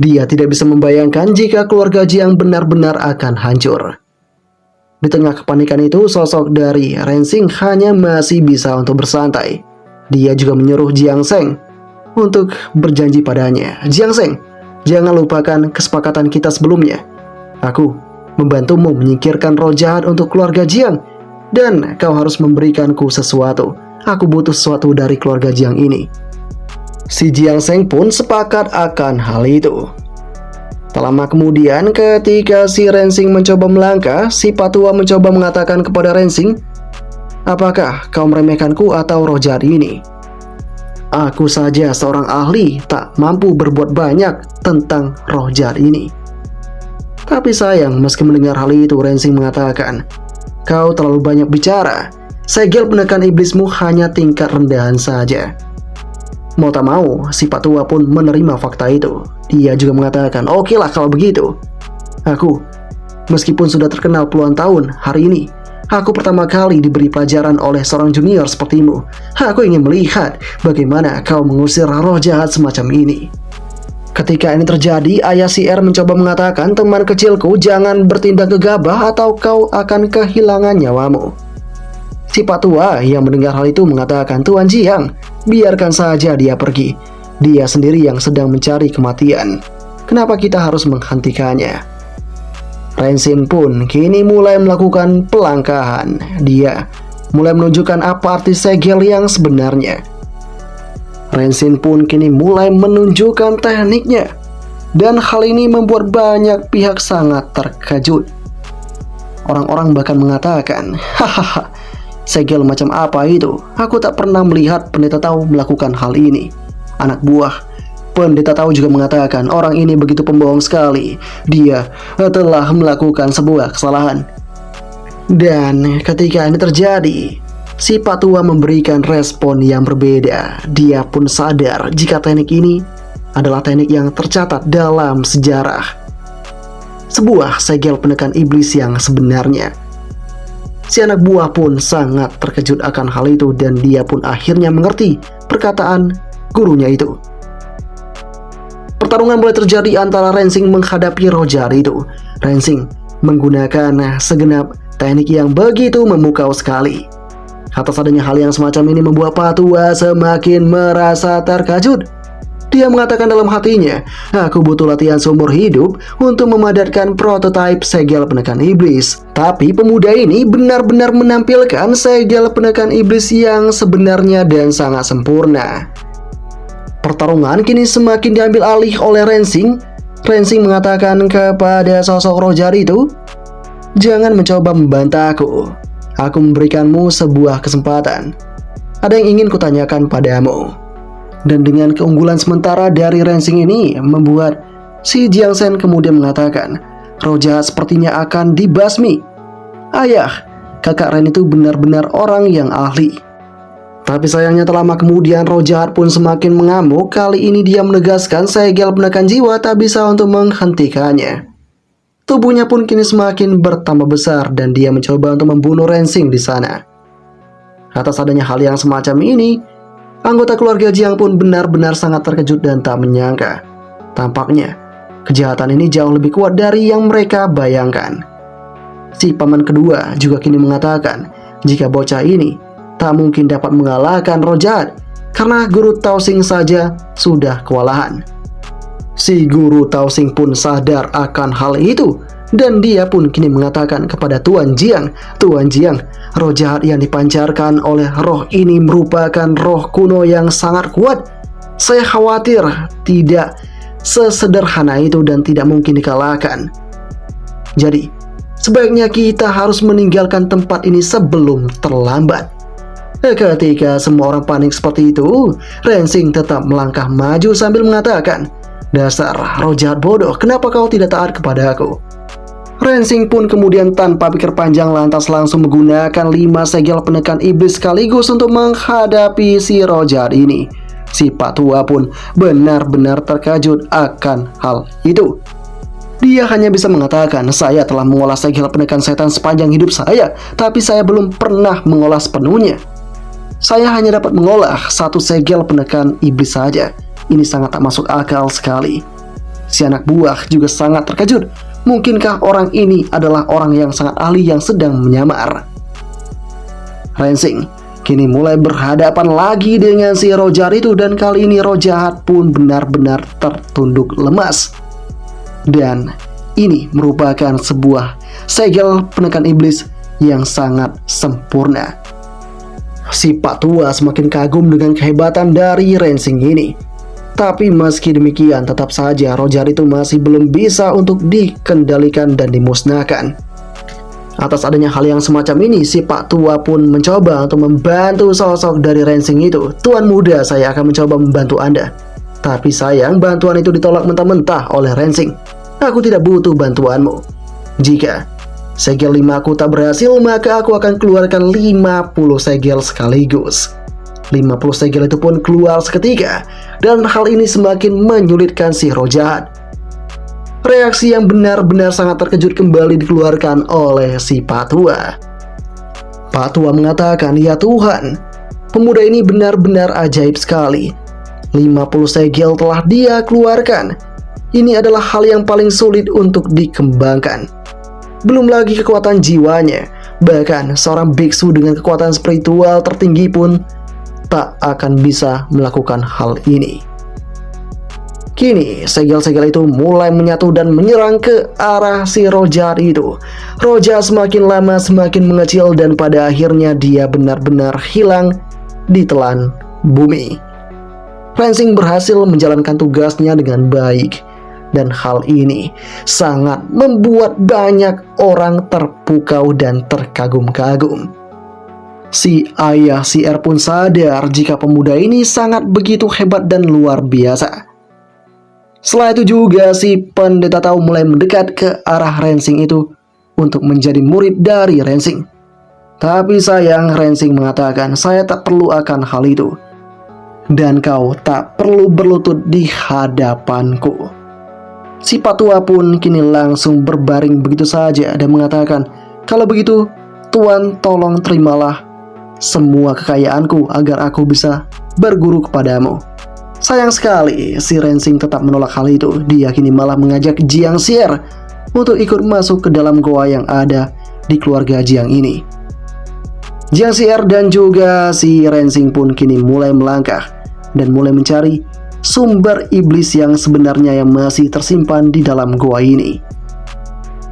Dia tidak bisa membayangkan jika keluarga Jiang benar-benar akan hancur. Di tengah kepanikan itu, sosok dari Rensing hanya masih bisa untuk bersantai. Dia juga menyuruh Jiang Seng untuk berjanji padanya. Jiang Seng, jangan lupakan kesepakatan kita sebelumnya. Aku membantumu menyingkirkan roh jahat untuk keluarga Jiang, dan kau harus memberikanku sesuatu. Aku butuh sesuatu dari keluarga Jiang ini. Si Jiang Seng pun sepakat akan hal itu. Tak lama kemudian, ketika si Rensing mencoba melangkah, si Patua mencoba mengatakan kepada Rensing, apakah kau meremehkanku atau roh jahat ini? Aku saja seorang ahli tak mampu berbuat banyak tentang roh jahat ini. Tapi sayang, meski mendengar hal itu, Rensing mengatakan, kau terlalu banyak bicara. Segel penekan iblismu hanya tingkat rendahan saja. Mau tak mau, si Patua pun menerima fakta itu. Dia juga mengatakan, oke lah kalau begitu. Aku, meskipun sudah terkenal puluhan tahun, hari ini aku pertama kali diberi pelajaran oleh seorang junior sepertimu. Aku ingin melihat bagaimana kau mengusir roh jahat semacam ini. Ketika ini terjadi, ayah si R mencoba mengatakan, teman kecilku, jangan bertindak gegabah atau kau akan kehilangan nyawamu. Si Patua yang mendengar hal itu mengatakan, Tuan Jiang, biarkan saja dia pergi. Dia sendiri yang sedang mencari kematian. Kenapa kita harus menghentikannya? Rensing pun kini mulai melakukan pelangkahan. Dia mulai menunjukkan apa arti segel yang sebenarnya. Rensing pun kini mulai menunjukkan tekniknya, dan hal ini membuat banyak pihak sangat terkejut. Orang-orang bahkan mengatakan, hahaha, Segel macam apa itu? Aku tak pernah melihat Pendeta Tau melakukan hal ini. Anak buah Pendeta Tau juga mengatakan orang ini begitu pembohong sekali. Dia telah melakukan sebuah kesalahan. Dan ketika ini terjadi, si Pak Tua memberikan respon yang berbeda. Dia pun sadar jika teknik ini adalah teknik yang tercatat dalam sejarah. Sebuah segel penekan iblis yang sebenarnya. Si anak buah pun sangat terkejut akan hal itu dan dia pun akhirnya mengerti perkataan gurunya itu. Pertarungan mulai terjadi antara Rensing menghadapi Rojar itu. Rensing menggunakan segenap teknik yang begitu memukau sekali. Atas adanya hal yang semacam ini membuat Pak Tua semakin merasa terkejut. Dia mengatakan dalam hatinya, aku butuh latihan seumur hidup untuk memadatkan prototipe segel penekan iblis. Tapi pemuda ini benar-benar menampilkan segel penekan iblis yang sebenarnya dan sangat sempurna. Pertarungan kini semakin diambil alih oleh Rensing. Rensing mengatakan kepada sosok Rojar itu, jangan mencoba membantahku. Aku memberikanmu sebuah kesempatan. Ada yang ingin kutanyakan padamu. Dan dengan keunggulan sementara dari Rensing ini membuat si Jiang Shen kemudian mengatakan, Rojar sepertinya akan dibasmi. Ayah, kakak Ren itu benar-benar orang yang ahli. Tapi sayangnya tak lama kemudian Rojar pun semakin mengamuk. Kali ini dia menegaskan segel penekan jiwa tak bisa untuk menghentikannya. Tubuhnya pun kini semakin bertambah besar dan dia mencoba untuk membunuh Rensing di sana. Atas adanya hal yang semacam ini, anggota keluarga Jiang pun benar-benar sangat terkejut dan tak menyangka. Tampaknya, kejahatan ini jauh lebih kuat dari yang mereka bayangkan. Si paman kedua juga kini mengatakan, jika bocah ini tak mungkin dapat mengalahkan Rojar, karena guru Tao Xing saja sudah kewalahan. Si guru Tao Xing pun sadar akan hal itu, dan dia pun kini mengatakan kepada Tuan Jiang, roh jahat yang dipancarkan oleh roh ini merupakan roh kuno yang sangat kuat. Saya khawatir tidak sesederhana itu dan tidak mungkin dikalahkan. Jadi, sebaiknya kita harus meninggalkan tempat ini sebelum terlambat. Ketika semua orang panik seperti itu, Rensing tetap melangkah maju sambil mengatakan, dasar roh jahat bodoh, kenapa kau tidak taat kepada aku? Rensing pun kemudian tanpa pikir panjang lantas langsung menggunakan 5 segel penekan iblis sekaligus untuk menghadapi si Rojar ini. Si Pak Tua pun benar-benar terkejut akan hal itu. Dia hanya bisa mengatakan, saya telah mengolah segel penekan setan sepanjang hidup saya, tapi saya belum pernah mengolah sepenuhnya. Saya hanya dapat mengolah 1 segel penekan iblis saja. Ini sangat tak masuk akal sekali. Si anak buah juga sangat terkejut. Mungkinkah orang ini adalah orang yang sangat ahli yang sedang menyamar? Rensing kini mulai berhadapan lagi dengan si Rojar itu dan kali ini roh jahat pun benar-benar tertunduk lemas. Dan ini merupakan sebuah segel penekan iblis yang sangat sempurna. Si Pak Tua semakin kagum dengan kehebatan dari Rensing ini. Tapi meski demikian tetap saja Rojar itu masih belum bisa untuk dikendalikan dan dimusnahkan. Atas adanya hal yang semacam ini, si Pak Tua pun mencoba untuk membantu sosok dari Rensing itu. Tuan muda, saya akan mencoba membantu Anda. Tapi sayang bantuan itu ditolak mentah-mentah oleh Rensing. Aku tidak butuh bantuanmu. Jika segel 5 aku tak berhasil, maka aku akan keluarkan 50 segel sekaligus. 50 segel itu pun keluar seketika, dan hal ini semakin menyulitkan si roh jahat. Reaksi yang benar-benar sangat terkejut kembali dikeluarkan oleh si Pak Tua. Pak Tua mengatakan, ya Tuhan, pemuda ini benar-benar ajaib sekali. 50 segel telah dia keluarkan. Ini adalah hal yang paling sulit untuk dikembangkan. Belum lagi kekuatan jiwanya. Bahkan seorang biksu dengan kekuatan spiritual tertinggi pun tak akan bisa melakukan hal ini. Kini segel-segel itu mulai menyatu dan menyerang ke arah si Rojar itu. Rojar semakin lama semakin mengecil dan pada akhirnya dia benar-benar hilang ditelan bumi. Rensing berhasil menjalankan tugasnya dengan baik, dan hal ini sangat membuat banyak orang terpukau dan terkagum-kagum. Si ayah si R pun sadar jika pemuda ini sangat begitu hebat dan luar biasa. Setelah itu juga si pendeta tahu mulai mendekat ke arah Rensing itu untuk menjadi murid dari Rensing. Tapi sayang, Rensing mengatakan, saya tak perlu akan hal itu. Dan kau tak perlu berlutut di hadapanku. Si Patua pun kini langsung berbaring begitu saja dan mengatakan, kalau begitu, Tuan tolong terimalah semua kekayaanku agar aku bisa berguru kepadamu. Sayang sekali, si Rensing tetap menolak hal itu. Dia kini malah mengajak Jiang Xier untuk ikut masuk ke dalam goa yang ada di keluarga Jiang ini. Jiang Xier dan juga si Rensing pun kini mulai melangkah dan mulai mencari sumber iblis yang sebenarnya yang masih tersimpan di dalam goa ini.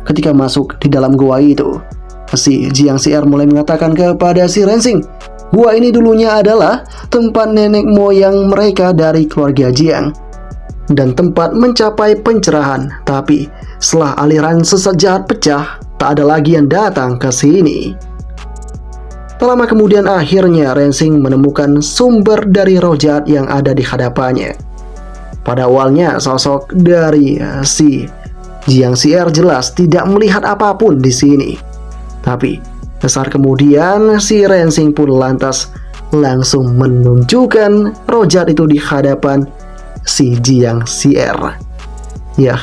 Ketika masuk di dalam goa itu, si Jiang Xier mulai mengatakan kepada si Rensing, gua ini dulunya adalah tempat nenek moyang mereka dari keluarga Jiang dan tempat mencapai pencerahan. Tapi setelah aliran sesat jahat pecah, tak ada lagi yang datang ke sini. Tak lama kemudian akhirnya Rensing menemukan sumber dari roh jahat yang ada di hadapannya. Pada awalnya sosok dari si Jiang Xier jelas tidak melihat apapun di sini. Tapi besar kemudian si Rensing pun lantas langsung menunjukkan roh jahat itu di hadapan si Jiang Xier. Ya,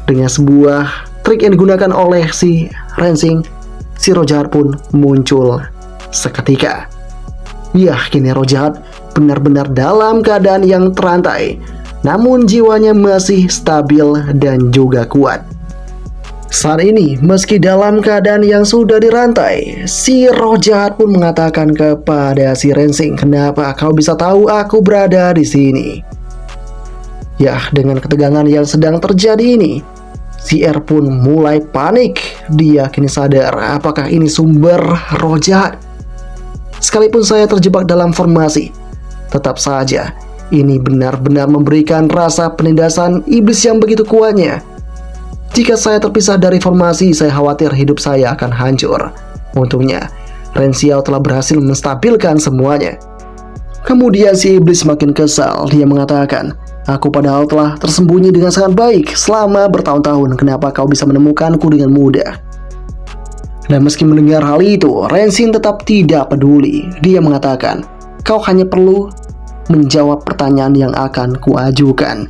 dengan sebuah trik yang digunakan oleh si Rensing, si roh jahat pun muncul seketika. Ya, kini roh jahat benar-benar dalam keadaan yang terantai, namun jiwanya masih stabil dan juga kuat. Saat ini, meski dalam keadaan yang sudah dirantai, si roh jahat pun mengatakan kepada si Rensing, kenapa kau bisa tahu aku berada di sini? Ya, dengan ketegangan yang sedang terjadi ini, si R pun mulai panik. Dia kini sadar apakah ini sumber roh jahat. Sekalipun saya terjebak dalam formasi, tetap saja ini benar-benar memberikan rasa penindasan iblis yang begitu kuatnya. Jika saya terpisah dari formasi, saya khawatir hidup saya akan hancur. Untungnya, Ren Xiao telah berhasil menstabilkan semuanya. Kemudian si iblis semakin kesal. Dia mengatakan, aku padahal telah tersembunyi dengan sangat baik selama bertahun-tahun. Kenapa kau bisa menemukanku dengan mudah? Dan meski mendengar hal itu, Rensing tetap tidak peduli. Dia mengatakan, kau hanya perlu menjawab pertanyaan yang akan kuajukan.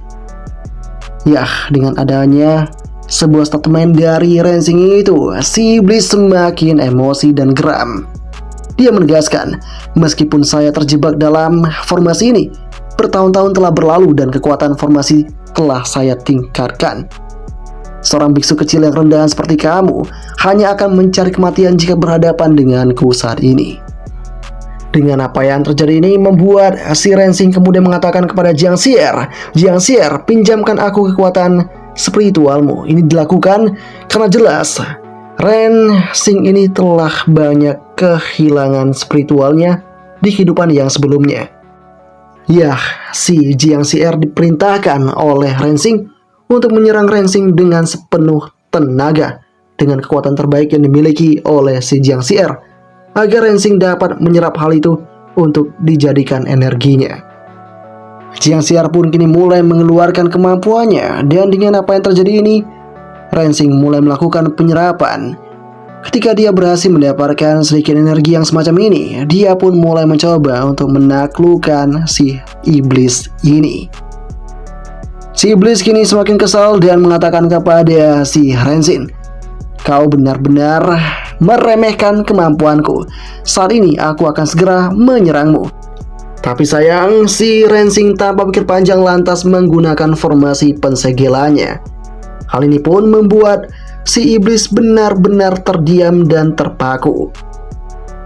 Yah, dengan adanya sebuah statement dari Rensing itu, si iblis semakin emosi dan geram. Dia menegaskan, meskipun saya terjebak dalam formasi ini, bertahun-tahun telah berlalu dan kekuatan formasi telah saya tingkatkan. Seorang biksu kecil yang rendahan seperti kamu hanya akan mencari kematian jika berhadapan denganku saat ini. Dengan apa yang terjadi ini membuat si Rensing kemudian mengatakan kepada Jiang Xier, Jiang Xier, pinjamkan aku kekuatan spiritualmu. Ini dilakukan karena jelas Rensing ini telah banyak kehilangan spiritualnya di kehidupan yang sebelumnya. Yah, si Jiang Xier diperintahkan oleh Rensing untuk menyerang Rensing dengan sepenuh tenaga dengan kekuatan terbaik yang dimiliki oleh si Jiang Xier, agar Rensing dapat menyerap hal itu untuk dijadikan energinya. Jiang Xier pun kini mulai mengeluarkan kemampuannya, dan dengan apa yang terjadi ini, Rensing mulai melakukan penyerapan. Ketika dia berhasil mendapatkan sedikit energi yang semacam ini, dia pun mulai mencoba untuk menaklukkan si iblis ini. Si iblis kini semakin kesal dan mengatakan kepada si Rensing, kau benar-benar meremehkan kemampuanku. Saat ini aku akan segera menyerangmu. Tapi sayang, si Rensing tanpa pikir panjang lantas menggunakan formasi pensegelannya. Hal ini pun membuat si iblis benar-benar terdiam dan terpaku.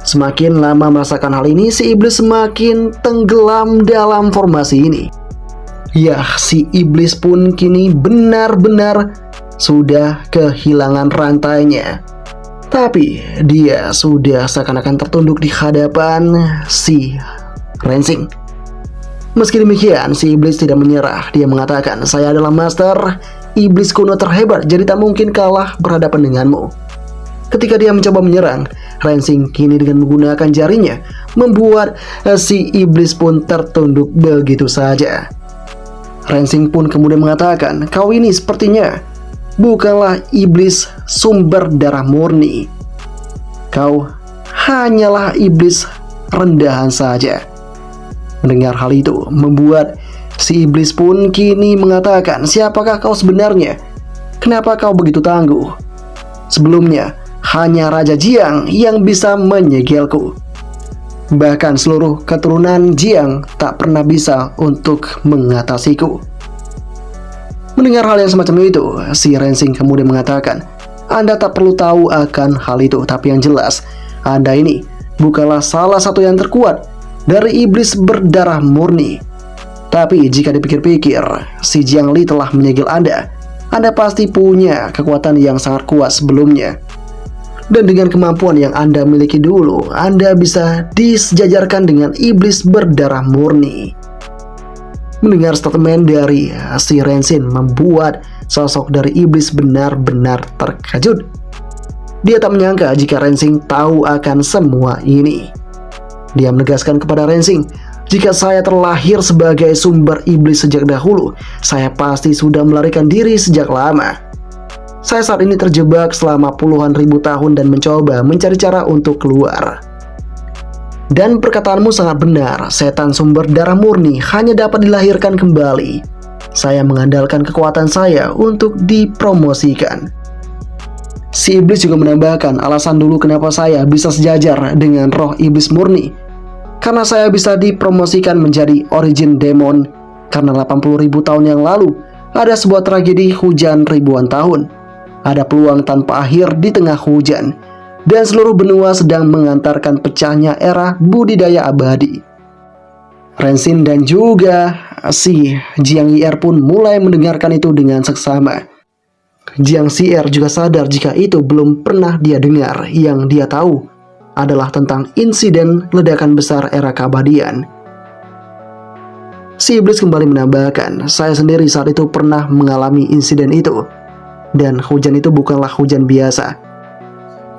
Semakin lama merasakan hal ini, si iblis semakin tenggelam dalam formasi ini. Yah, si iblis pun kini benar-benar sudah kehilangan rantainya. Tapi dia sudah seakan-akan tertunduk di hadapan si Rensing. Meski demikian, si iblis tidak menyerah. Dia mengatakan, saya adalah master iblis kuno terhebat, jadi tak mungkin kalah berhadapan denganmu. Ketika dia mencoba menyerang, Rensing kini dengan menggunakan jarinya membuat si iblis pun tertunduk begitu saja. Rensing pun kemudian mengatakan, "Kau ini sepertinya bukanlah iblis sumber darah murni. Kau hanyalah iblis rendahan saja." Mendengar hal itu membuat si iblis pun kini mengatakan, "Siapakah kau sebenarnya? Kenapa kau begitu tangguh? Sebelumnya hanya Raja Jiang yang bisa menyegelku. Bahkan seluruh keturunan Jiang tak pernah bisa untuk mengatasiku." Mendengar hal yang semacam itu, si Rensing kemudian mengatakan, "Anda tak perlu tahu akan hal itu, tapi yang jelas, Anda ini bukanlah salah satu yang terkuat dari iblis berdarah murni. Tapi jika dipikir-pikir, si Jiang Li telah menyegel Anda. Anda pasti punya kekuatan yang sangat kuat sebelumnya. Dan dengan kemampuan yang Anda miliki dulu, Anda bisa disejajarkan dengan iblis berdarah murni." Mendengar statement dari si Rensing membuat sosok dari iblis benar-benar terkejut. Dia tak menyangka jika Rensing tahu akan semua ini. Dia menegaskan kepada Rensing, "Jika saya terlahir sebagai sumber iblis sejak dahulu, saya pasti sudah melarikan diri sejak lama. Saya saat ini terjebak selama puluhan ribu tahun dan mencoba mencari cara untuk keluar. Dan perkataanmu sangat benar, setan sumber darah murni hanya dapat dilahirkan kembali. Saya mengandalkan kekuatan saya untuk dipromosikan." Si iblis juga menambahkan alasan dulu kenapa saya bisa sejajar dengan roh iblis murni. "Karena saya bisa dipromosikan menjadi origin demon. Karena 80.000 tahun yang lalu ada sebuah tragedi hujan ribuan tahun. Ada peluang tanpa akhir di tengah hujan. Dan seluruh benua sedang mengantarkan pecahnya era budidaya abadi." Rensing dan juga si Jiang Yi'er pun mulai mendengarkan itu dengan seksama. Jiang Yi'er juga sadar jika itu belum pernah dia dengar. Yang dia tahu adalah tentang insiden ledakan besar era keabadian. Si iblis kembali menambahkan, "Saya sendiri saat itu pernah mengalami insiden itu. Dan hujan itu bukanlah hujan biasa.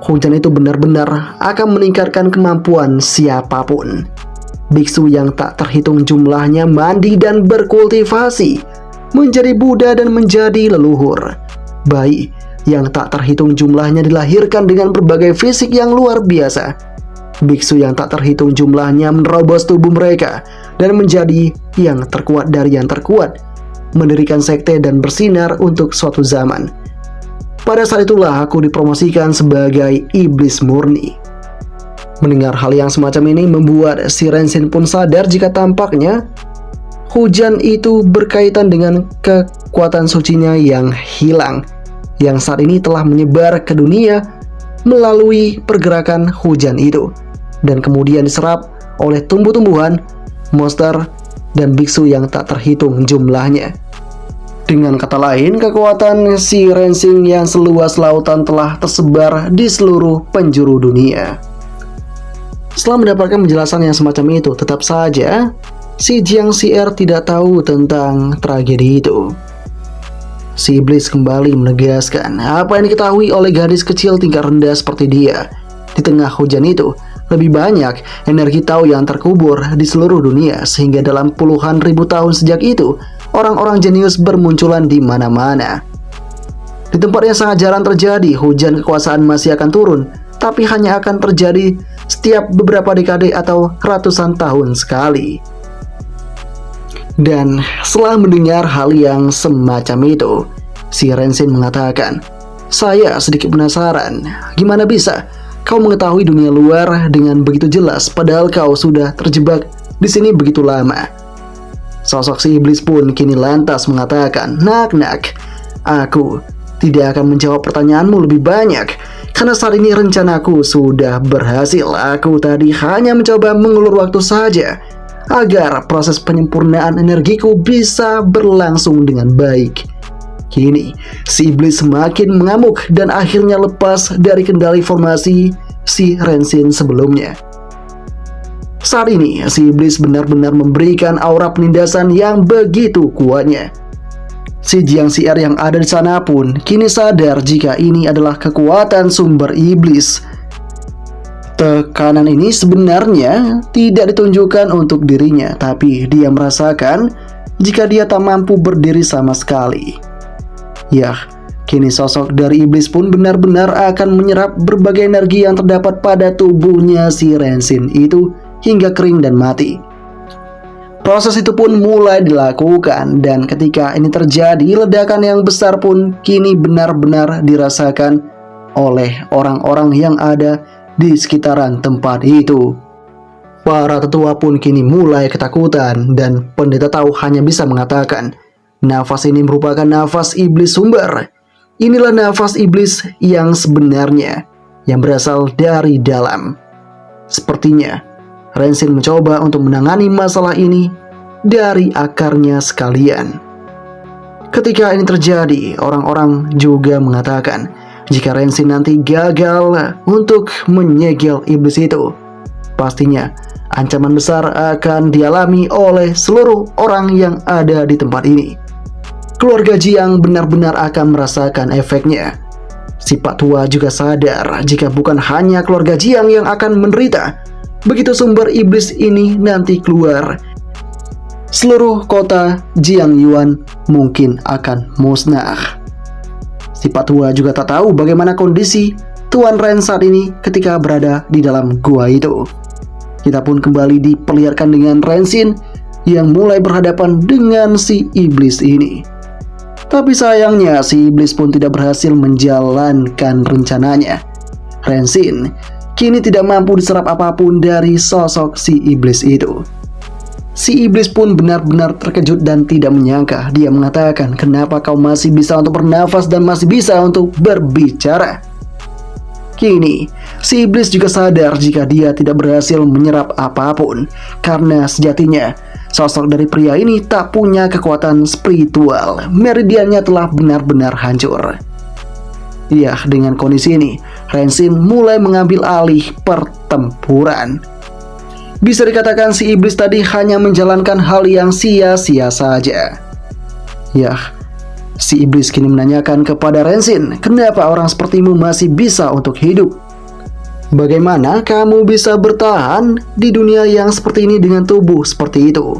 Hujan itu benar-benar akan meningkatkan kemampuan siapapun. Biksu yang tak terhitung jumlahnya mandi dan berkultivasi, menjadi Buddha dan menjadi leluhur. Bayi yang tak terhitung jumlahnya dilahirkan dengan berbagai fisik yang luar biasa. Biksu yang tak terhitung jumlahnya menerobos tubuh mereka dan menjadi yang terkuat dari yang terkuat, mendirikan sekte dan bersinar untuk suatu zaman. Pada saat itulah aku dipromosikan sebagai iblis murni." Mendengar hal yang semacam ini membuat si Rensing pun sadar jika tampaknya hujan itu berkaitan dengan kekuatan sucinya yang hilang, yang saat ini telah menyebar ke dunia melalui pergerakan hujan itu, dan kemudian diserap oleh tumbuh-tumbuhan, monster, dan biksu yang tak terhitung jumlahnya. Dengan kata lain, kekuatan si Rensing yang seluas lautan telah tersebar di seluruh penjuru dunia. Setelah mendapatkan penjelasan yang semacam itu, tetap saja si Jiang Yi'er tidak tahu tentang tragedi itu. Si iblis kembali menegaskan, apa yang diketahui oleh gadis kecil tingkat rendah seperti dia. Di tengah hujan itu, lebih banyak energi Tao yang terkubur di seluruh dunia, sehingga dalam puluhan ribu tahun sejak itu, orang-orang jenius bermunculan di mana-mana. Di tempat yang sangat jarang terjadi, hujan kekuasaan masih akan turun, tapi hanya akan terjadi setiap beberapa dekade atau ratusan tahun sekali. Dan setelah mendengar hal yang semacam itu, si Rensing mengatakan, "Saya sedikit penasaran, gimana bisa kau mengetahui dunia luar dengan begitu jelas padahal kau sudah terjebak di sini begitu lama?" Sosok si iblis pun kini lantas mengatakan, "Nak, aku tidak akan menjawab pertanyaanmu lebih banyak, karena saat ini rencanaku sudah berhasil. Aku tadi hanya mencoba mengulur waktu saja, agar proses penyempurnaan energiku bisa berlangsung dengan baik." Kini, si iblis semakin mengamuk dan akhirnya lepas dari kendali formasi si Rensing sebelumnya. Saat ini, si iblis benar-benar memberikan aura penindasan yang begitu kuatnya. Si Jiang Xier yang ada di sana pun kini sadar jika ini adalah kekuatan sumber iblis. Tekanan ini sebenarnya tidak ditunjukkan untuk dirinya, tapi dia merasakan jika dia tak mampu berdiri sama sekali. Yah, kini sosok dari iblis pun benar-benar akan menyerap berbagai energi yang terdapat pada tubuhnya si Rensin itu hingga kering dan mati. Proses itu pun mulai dilakukan, dan ketika ini terjadi, ledakan yang besar pun kini benar-benar dirasakan oleh orang-orang yang ada di sekitaran tempat itu. Para tetua pun kini mulai ketakutan, dan pendeta tahu hanya bisa mengatakan, nafas ini merupakan nafas iblis sumber. Inilah nafas iblis yang sebenarnya, yang berasal dari dalam. Sepertinya Rensin mencoba untuk menangani masalah ini dari akarnya sekalian. Ketika ini terjadi, orang-orang juga mengatakan jika Rensin nanti gagal untuk menyegel iblis itu, pastinya ancaman besar akan dialami oleh seluruh orang yang ada di tempat ini. Keluarga Jiang benar-benar akan merasakan efeknya. Si Pak Tua juga sadar jika bukan hanya keluarga Jiang yang akan menderita. Begitu sumber iblis ini nanti keluar, seluruh kota Jiangyuan mungkin akan musnah. Si Pak Tua juga tak tahu bagaimana kondisi Tuan Ren saat ini ketika berada di dalam gua itu. Kita pun kembali diperlihatkan dengan Rensin yang mulai berhadapan dengan si iblis ini. Tapi sayangnya si iblis pun tidak berhasil menjalankan rencananya. Rensin kini tidak mampu diserap apapun dari sosok si iblis itu. Si iblis pun benar-benar terkejut dan tidak menyangka. Dia mengatakan, kenapa kau masih bisa untuk bernafas dan masih bisa untuk berbicara? Kini, si iblis juga sadar jika dia tidak berhasil menyerap apapun, karena sejatinya sosok dari pria ini tak punya kekuatan spiritual. Meridiannya telah benar-benar hancur. Ya, dengan kondisi ini, Rensin mulai mengambil alih pertempuran. Bisa dikatakan si iblis tadi hanya menjalankan hal yang sia-sia saja. Ya, si iblis kini menanyakan kepada Rensin, kenapa orang sepertimu masih bisa untuk hidup? Bagaimana kamu bisa bertahan di dunia yang seperti ini dengan tubuh seperti itu?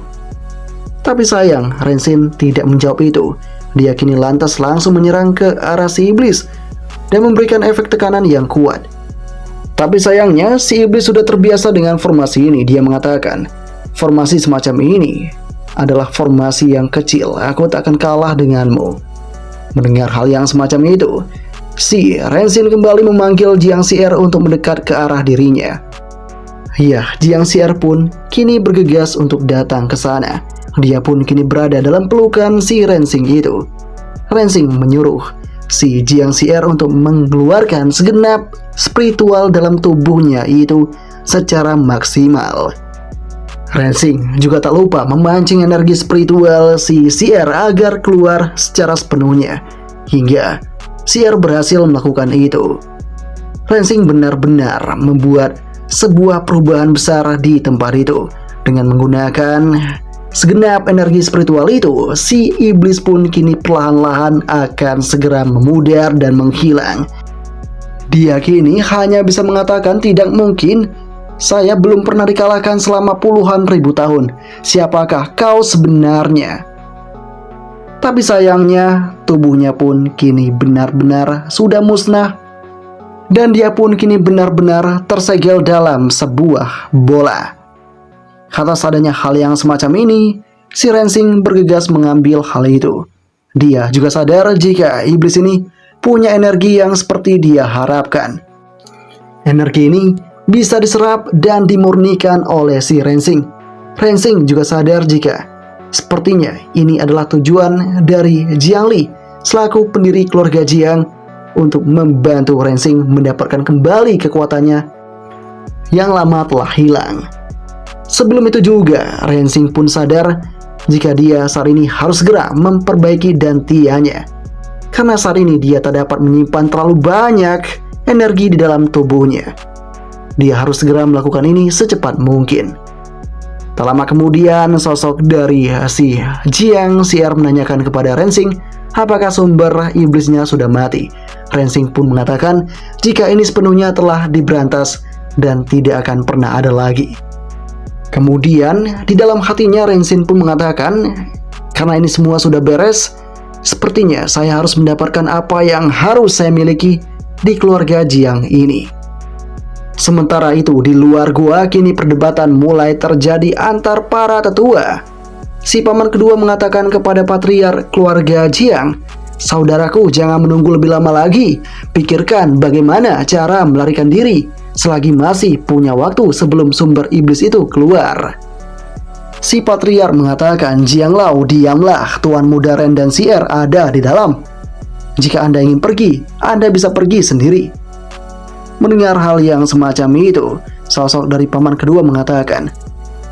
Tapi sayang, Rensin tidak menjawab itu. Dia kini lantas langsung menyerang ke arah si iblis dan memberikan efek tekanan yang kuat. Tapi sayangnya, si iblis sudah terbiasa dengan formasi ini. Dia mengatakan, formasi semacam ini adalah formasi yang kecil. Aku tak akan kalah denganmu. Mendengar hal yang semacam itu, si Rensin kembali memanggil Jiang Xier untuk mendekat ke arah dirinya. Ya, Jiang Xier pun kini bergegas untuk datang ke sana. Dia pun kini berada dalam pelukan si Rensin itu. Rensin menyuruh si Jiang Xier untuk mengeluarkan segenap spiritual dalam tubuhnya itu secara maksimal. Rensin juga tak lupa memancing energi spiritual si Xier agar keluar secara sepenuhnya, hingga Xier berhasil melakukan itu. Rensin benar-benar membuat sebuah perubahan besar di tempat itu. Dengan menggunakan segenap energi spiritual itu, si iblis pun kini perlahan-lahan akan segera memudar dan menghilang. Dia kini hanya bisa mengatakan, tidak mungkin, saya belum pernah dikalahkan selama puluhan ribu tahun. Siapakah kau sebenarnya? Tapi sayangnya, tubuhnya pun kini benar-benar sudah musnah, dan dia pun kini benar-benar tersegel dalam sebuah bola. Atas adanya hal yang semacam ini, si Rensin bergegas mengambil hal itu. Dia juga sadar jika iblis ini punya energi yang seperti dia harapkan. Energi ini bisa diserap dan dimurnikan oleh si Rensin. Rensin juga sadar jika sepertinya ini adalah tujuan dari Jiang Li selaku pendiri keluarga Jiang untuk membantu Rensin mendapatkan kembali kekuatannya yang lama telah hilang. Sebelum itu juga, Rensin pun sadar jika dia saat ini harus segera memperbaiki dantiannya. Karena saat ini dia tak dapat menyimpan terlalu banyak energi di dalam tubuhnya. Dia harus segera melakukan ini secepat mungkin. Tak lama kemudian, sosok dari si Jiang Xier menanyakan kepada Rensing apakah sumber iblisnya sudah mati. Rensing pun mengatakan jika ini sepenuhnya telah diberantas dan tidak akan pernah ada lagi. Kemudian di dalam hatinya Rensing pun mengatakan, karena ini semua sudah beres, sepertinya saya harus mendapatkan apa yang harus saya miliki di keluarga Jiang ini. Sementara itu di luar gua kini perdebatan mulai terjadi antar para tetua. Si paman kedua mengatakan kepada patriark keluarga Jiang, "Saudaraku, jangan menunggu lebih lama lagi. Pikirkan bagaimana cara melarikan diri selagi masih punya waktu sebelum sumber iblis itu keluar." Si patriark mengatakan, "Jiang Lao, diamlah. Tuan Muda Ren dan Xier ada di dalam. Jika Anda ingin pergi, Anda bisa pergi sendiri." Mendengar hal yang semacam itu, sosok dari paman kedua mengatakan,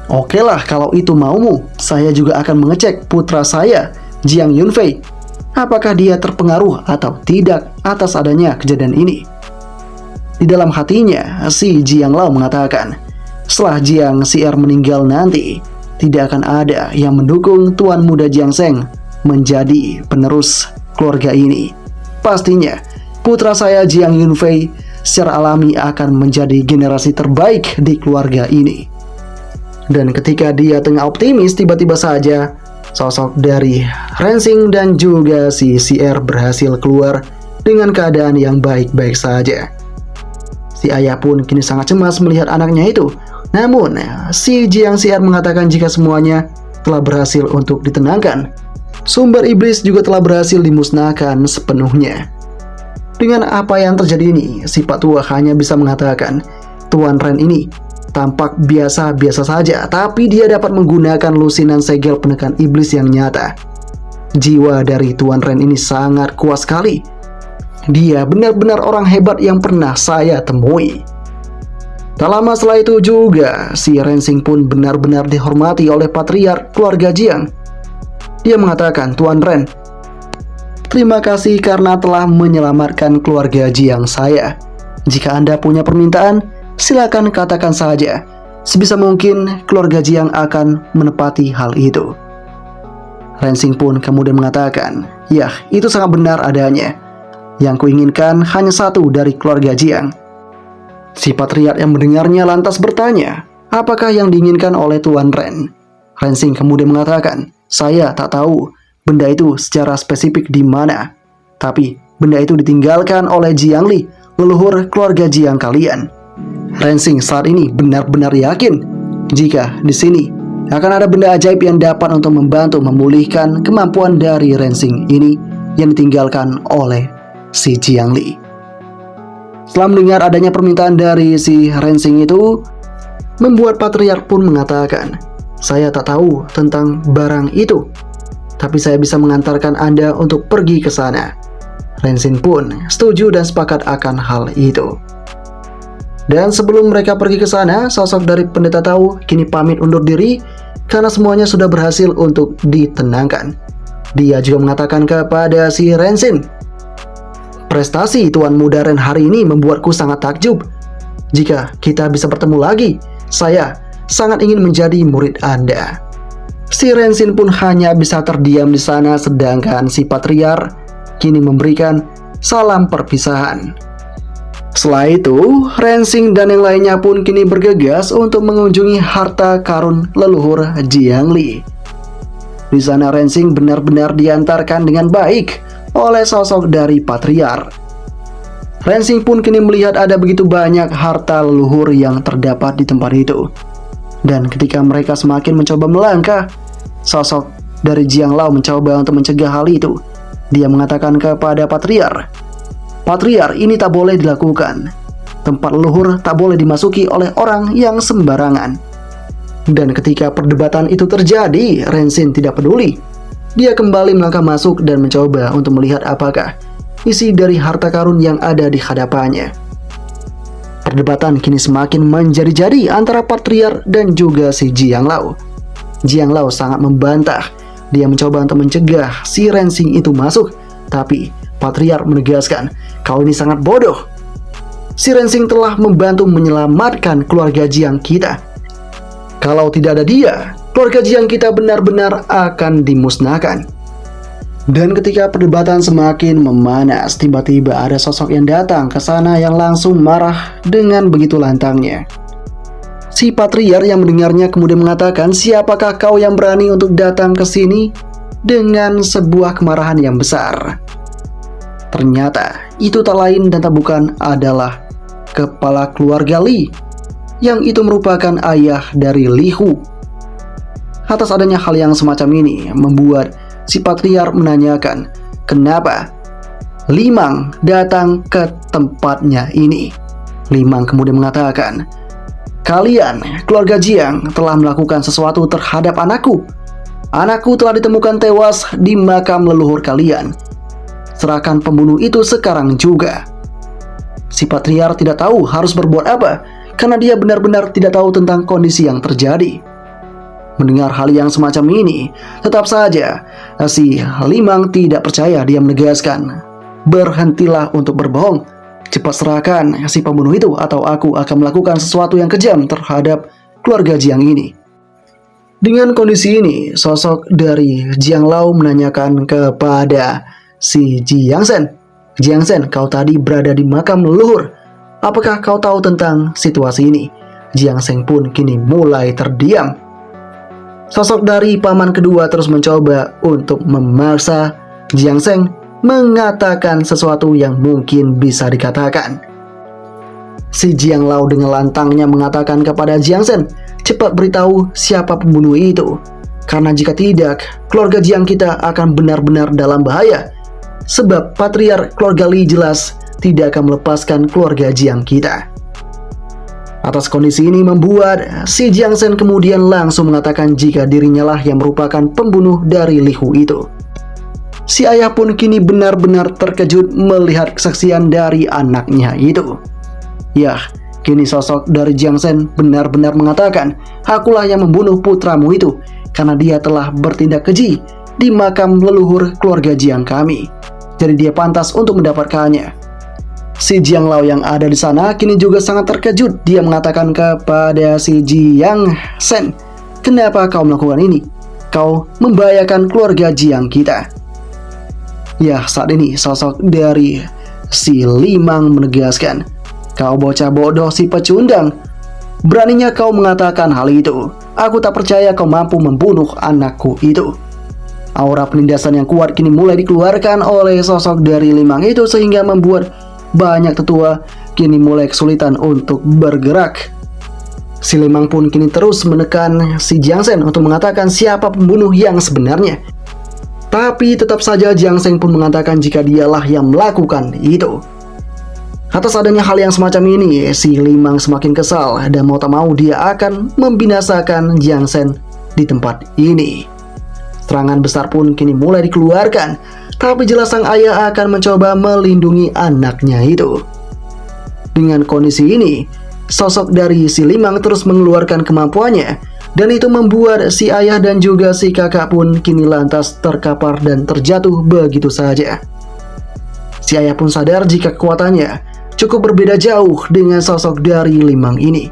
"Okelah, kalau itu maumu, saya juga akan mengecek putra saya, Jiang Yunfei. Apakah dia terpengaruh atau tidak atas adanya kejadian ini?" Di dalam hatinya, si Jiang Lao mengatakan, setelah Jiang Xier meninggal nanti, tidak akan ada yang mendukung Tuan Muda Jiang Sheng menjadi penerus keluarga ini. Pastinya, putra saya Jiang Yunfei secara alami akan menjadi generasi terbaik di keluarga ini. Dan ketika dia tengah optimis, tiba-tiba saja sosok dari Rensing dan juga si Xier berhasil keluar dengan keadaan yang baik-baik saja. Si ayah pun kini sangat cemas melihat anaknya itu. Namun, si Jiang Xier mengatakan jika semuanya telah berhasil untuk ditenangkan, sumber iblis juga telah berhasil dimusnahkan sepenuhnya. Dengan apa yang terjadi ini, si Pak Tua hanya bisa mengatakan, Tuan Ren ini tampak biasa-biasa saja, tapi dia dapat menggunakan lusinan segel penekan iblis yang nyata. Jiwa dari Tuan Ren ini sangat kuat sekali. Dia benar-benar orang hebat yang pernah saya temui. Tak lama setelah itu juga, si Rensing pun benar-benar dihormati oleh patriark keluarga Jiang. Dia mengatakan, "Tuan Ren, terima kasih karena telah menyelamatkan keluarga Jiang saya. Jika Anda punya permintaan, silakan katakan saja. Sebisa mungkin keluarga Jiang akan menepati hal itu." Rensing pun kemudian mengatakan, "Ya, itu sangat benar adanya. Yang kuinginkan hanya satu dari keluarga Jiang." Si patriark yang mendengarnya lantas bertanya, apakah yang diinginkan oleh Tuan Ren? Rensing kemudian mengatakan, "Saya tak tahu benda itu secara spesifik di mana. Tapi benda itu ditinggalkan oleh Jiang Li, leluhur keluarga Jiang kalian." Rensing saat ini benar-benar yakin jika di sini akan ada benda ajaib yang dapat untuk membantu memulihkan kemampuan dari Rensing ini yang ditinggalkan oleh si Jiang Li. Setelah mendengar adanya permintaan dari si Rensing itu, membuat patriark pun mengatakan, "Saya tak tahu tentang barang itu, tapi saya bisa mengantarkan Anda untuk pergi ke sana." Rensing pun setuju dan sepakat akan hal itu. Dan sebelum mereka pergi ke sana, sosok dari pendeta Tao kini pamit undur diri karena semuanya sudah berhasil untuk ditenangkan. Dia juga mengatakan kepada si Rensing, "Prestasi Tuan Muda Ren hari ini membuatku sangat takjub. Jika kita bisa bertemu lagi, saya sangat ingin menjadi murid Anda." Si Rensing pun hanya bisa terdiam di sana sedangkan si patriark kini memberikan salam perpisahan. Setelah itu, Rensing dan yang lainnya pun kini bergegas untuk mengunjungi harta karun leluhur Jiang Li. Di sana Rensing benar-benar diantarkan dengan baik oleh sosok dari patriark. Rensing pun kini melihat ada begitu banyak harta leluhur yang terdapat di tempat itu. Dan ketika mereka semakin mencoba melangkah, sosok dari Jiang Lao mencoba untuk mencegah hal itu. Dia mengatakan kepada patriark, "Patriark, ini tak boleh dilakukan. Tempat leluhur tak boleh dimasuki oleh orang yang sembarangan." Dan ketika perdebatan itu terjadi, Rensing tidak peduli. Dia kembali melangkah masuk dan mencoba untuk melihat apakah isi dari harta karun yang ada di hadapannya. Perdebatan kini semakin menjadi-jadi antara patriark dan juga si Jiang Lao. Jiang Lao sangat membantah. Dia mencoba untuk mencegah si Rensing itu masuk, tapi patriark menegaskan, "Kau ini sangat bodoh. Si Rensing telah membantu menyelamatkan keluarga Jiang kita. Kalau tidak ada dia, keluarga Jiang kita benar-benar akan dimusnahkan. Dan ketika perdebatan semakin memanas, tiba-tiba ada sosok yang datang ke sana yang langsung marah dengan begitu lantangnya. Si patriark yang mendengarnya kemudian mengatakan, "Siapakah kau yang berani untuk datang ke sini?" dengan sebuah kemarahan yang besar. Ternyata itu tak lain dan tak bukan adalah kepala keluarga Li, yang itu merupakan ayah dari Li Hu. Atas adanya hal yang semacam ini membuat si patriark menanyakan kenapa Li Mang datang ke tempatnya ini. Li Mang kemudian mengatakan, "Kalian, keluarga Jiang, telah melakukan sesuatu terhadap anakku. Anakku telah ditemukan tewas di makam leluhur kalian. Serahkan pembunuh itu sekarang juga." Si patriark tidak tahu harus berbuat apa, karena dia benar-benar tidak tahu tentang kondisi yang terjadi. Mendengar hal yang semacam ini, tetap saja si Li Mang tidak percaya. Dia menegaskan, "Berhentilah untuk berbohong. Cepat serahkan si pembunuh itu atau aku akan melakukan sesuatu yang kejam terhadap keluarga Jiang ini." Dengan kondisi ini, sosok dari Jiang Lao menanyakan kepada si Jiang Shen, "Jiang Shen, kau tadi berada di makam leluhur. Apakah kau tahu tentang situasi ini?" Jiang Shen pun kini mulai terdiam. Sosok dari paman kedua terus mencoba untuk memaksa Jiang Shen mengatakan sesuatu yang mungkin bisa dikatakan. Si Jiang Lao dengan lantangnya mengatakan kepada Jiang Shen, "Cepat beritahu siapa pembunuh itu. Karena jika tidak, keluarga Jiang kita akan benar-benar dalam bahaya. Sebab patriark keluarga Li jelas tidak akan melepaskan keluarga Jiang kita." Atas kondisi ini membuat si Jiang Shen kemudian langsung mengatakan jika dirinya lah yang merupakan pembunuh dari Li Hu itu. Si ayah pun kini benar-benar terkejut melihat kesaksian dari anaknya itu. Yah, kini sosok dari Jiang Shen benar-benar mengatakan, "Akulah yang membunuh putramu itu, karena dia telah bertindak keji di makam leluhur keluarga Jiang kami. Jadi dia pantas untuk mendapatkannya." Si Jiang Lao yang ada di sana kini juga sangat terkejut. Dia mengatakan kepada si Jiang Shen, "Kenapa kau melakukan ini? Kau membahayakan keluarga Jiang kita." Ya, saat ini sosok dari si Li Mang menegaskan, "Kau bocah bodoh si pecundang. Beraninya kau mengatakan hal itu. Aku tak percaya kau mampu membunuh anakku itu." Aura penindasan yang kuat kini mulai dikeluarkan oleh sosok dari Li Mang itu sehingga membuat banyak tetua kini mulai kesulitan untuk bergerak. Si Li Mang pun kini terus menekan si Jiang Shen untuk mengatakan siapa pembunuh yang sebenarnya. Tapi tetap saja Jiang Shen pun mengatakan jika dialah yang melakukan itu. Atas adanya hal yang semacam ini, si Li Mang semakin kesal dan mau tak mau dia akan membinasakan Jiang Shen di tempat ini. Serangan besar pun kini mulai dikeluarkan. Tapi jelas sang ayah akan mencoba melindungi anaknya itu. Dengan kondisi ini, sosok dari si Li Mang terus mengeluarkan kemampuannya, dan itu membuat si ayah dan juga si kakak pun kini lantas terkapar dan terjatuh begitu saja. Si ayah pun sadar jika kekuatannya cukup berbeda jauh dengan sosok dari Li Mang ini.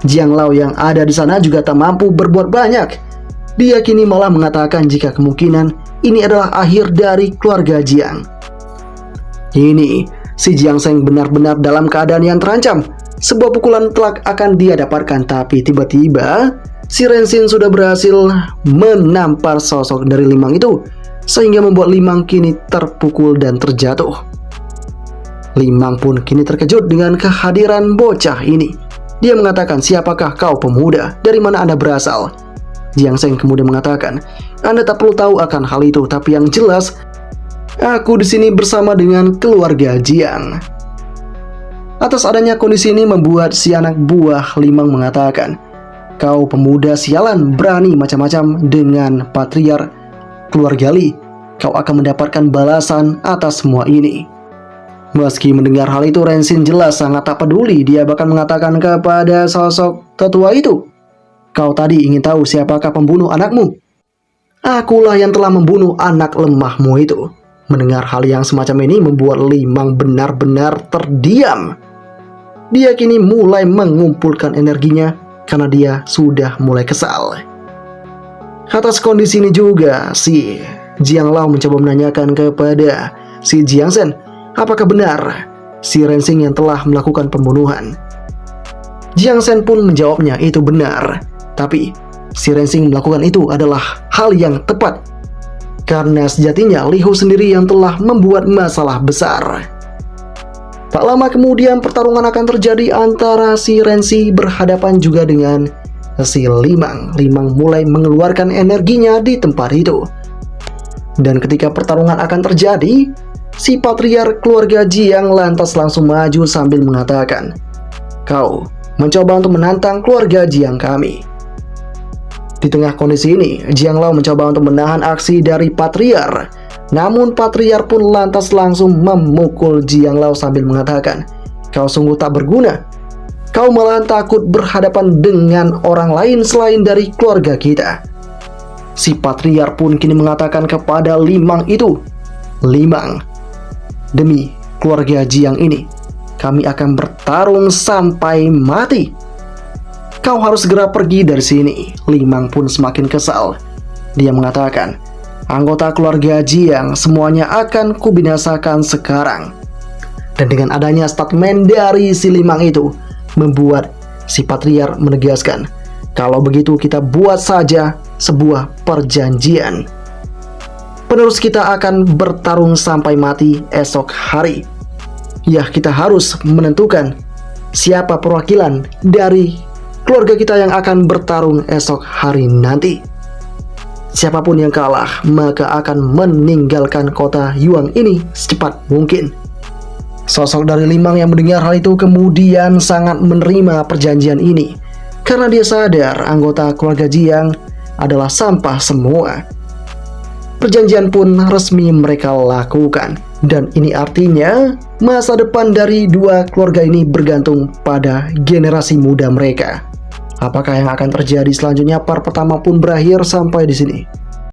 Jiang Lao yang ada di sana juga tak mampu berbuat banyak. Dia kini malah mengatakan jika kemungkinan ini adalah akhir dari keluarga Jiang. Ini, si Jiang Shen benar-benar dalam keadaan yang terancam. Sebuah pukulan telak akan dia dapatkan, tapi tiba-tiba si Ren Xin sudah berhasil menampar sosok dari Li Mang itu, sehingga membuat Li Mang kini terpukul dan terjatuh. Li Mang pun kini terkejut dengan kehadiran bocah ini. Dia mengatakan, "Siapakah kau pemuda? Dari mana Anda berasal?" Jiang Shen kemudian mengatakan, "Anda tak perlu tahu akan hal itu, tapi yang jelas, aku di sini bersama dengan keluarga Jiang." Atas adanya kondisi ini membuat si anak buah Li Mang mengatakan, "Kau pemuda sialan, berani macam-macam dengan patriark keluarga Li. Kau akan mendapatkan balasan atas semua ini." Meski mendengar hal itu, Ren Xin jelas sangat tak peduli. Dia bahkan mengatakan kepada sosok tetua itu, "Kau tadi ingin tahu siapakah pembunuh anakmu? Akulah yang telah membunuh anak lemahmu itu." Mendengar hal yang semacam ini membuat Li Mang benar-benar terdiam. Dia kini mulai mengumpulkan energinya karena dia sudah mulai kesal. Atas kondisi ini juga, si Jiang Lao mencoba menanyakan kepada si Jiang Shen, apakah benar si Rensing yang telah melakukan pembunuhan. Jiang Shen pun menjawabnya itu benar, tapi si Rensing melakukan itu adalah hal yang tepat, karena sejatinya Li Hu sendiri yang telah membuat masalah besar. Tak lama kemudian pertarungan akan terjadi antara si Rensi berhadapan juga dengan si Limang. Limang mulai mengeluarkan energinya di tempat itu. Dan ketika pertarungan akan terjadi, si patriark keluarga Jiang lantas langsung maju sambil mengatakan, "Kau mencoba untuk menantang keluarga Jiang kami." Di tengah kondisi ini, Jiang Lao mencoba untuk menahan aksi dari patriark. Namun patriark pun lantas langsung memukul Jiang Lao sambil mengatakan, "Kau sungguh tak berguna. Kau malah takut berhadapan dengan orang lain selain dari keluarga kita." Si patriark pun kini mengatakan kepada Limang itu, "Limang, demi keluarga Jiang ini, kami akan bertarung sampai mati. Kau harus segera pergi dari sini." Limang pun semakin kesal. Dia mengatakan, "Anggota keluarga Jiang semuanya akan kubinasakan sekarang." Dan dengan adanya statement dari si Limang itu, membuat si patriark menegaskan, "Kalau begitu kita buat saja sebuah perjanjian. Penerus kita akan bertarung sampai mati esok hari. Ya, kita harus menentukan siapa perwakilan dari keluarga kita yang akan bertarung esok hari nanti. Siapapun yang kalah maka akan meninggalkan kota Yuan ini secepat mungkin." Sosok dari Limang yang mendengar hal itu kemudian sangat menerima perjanjian ini, karena dia sadar anggota keluarga Jiang adalah sampah semua. Perjanjian pun resmi mereka lakukan, dan ini artinya masa depan dari dua keluarga ini bergantung pada generasi muda mereka. Apakah yang akan terjadi selanjutnya? Part pertama pun berakhir sampai di sini.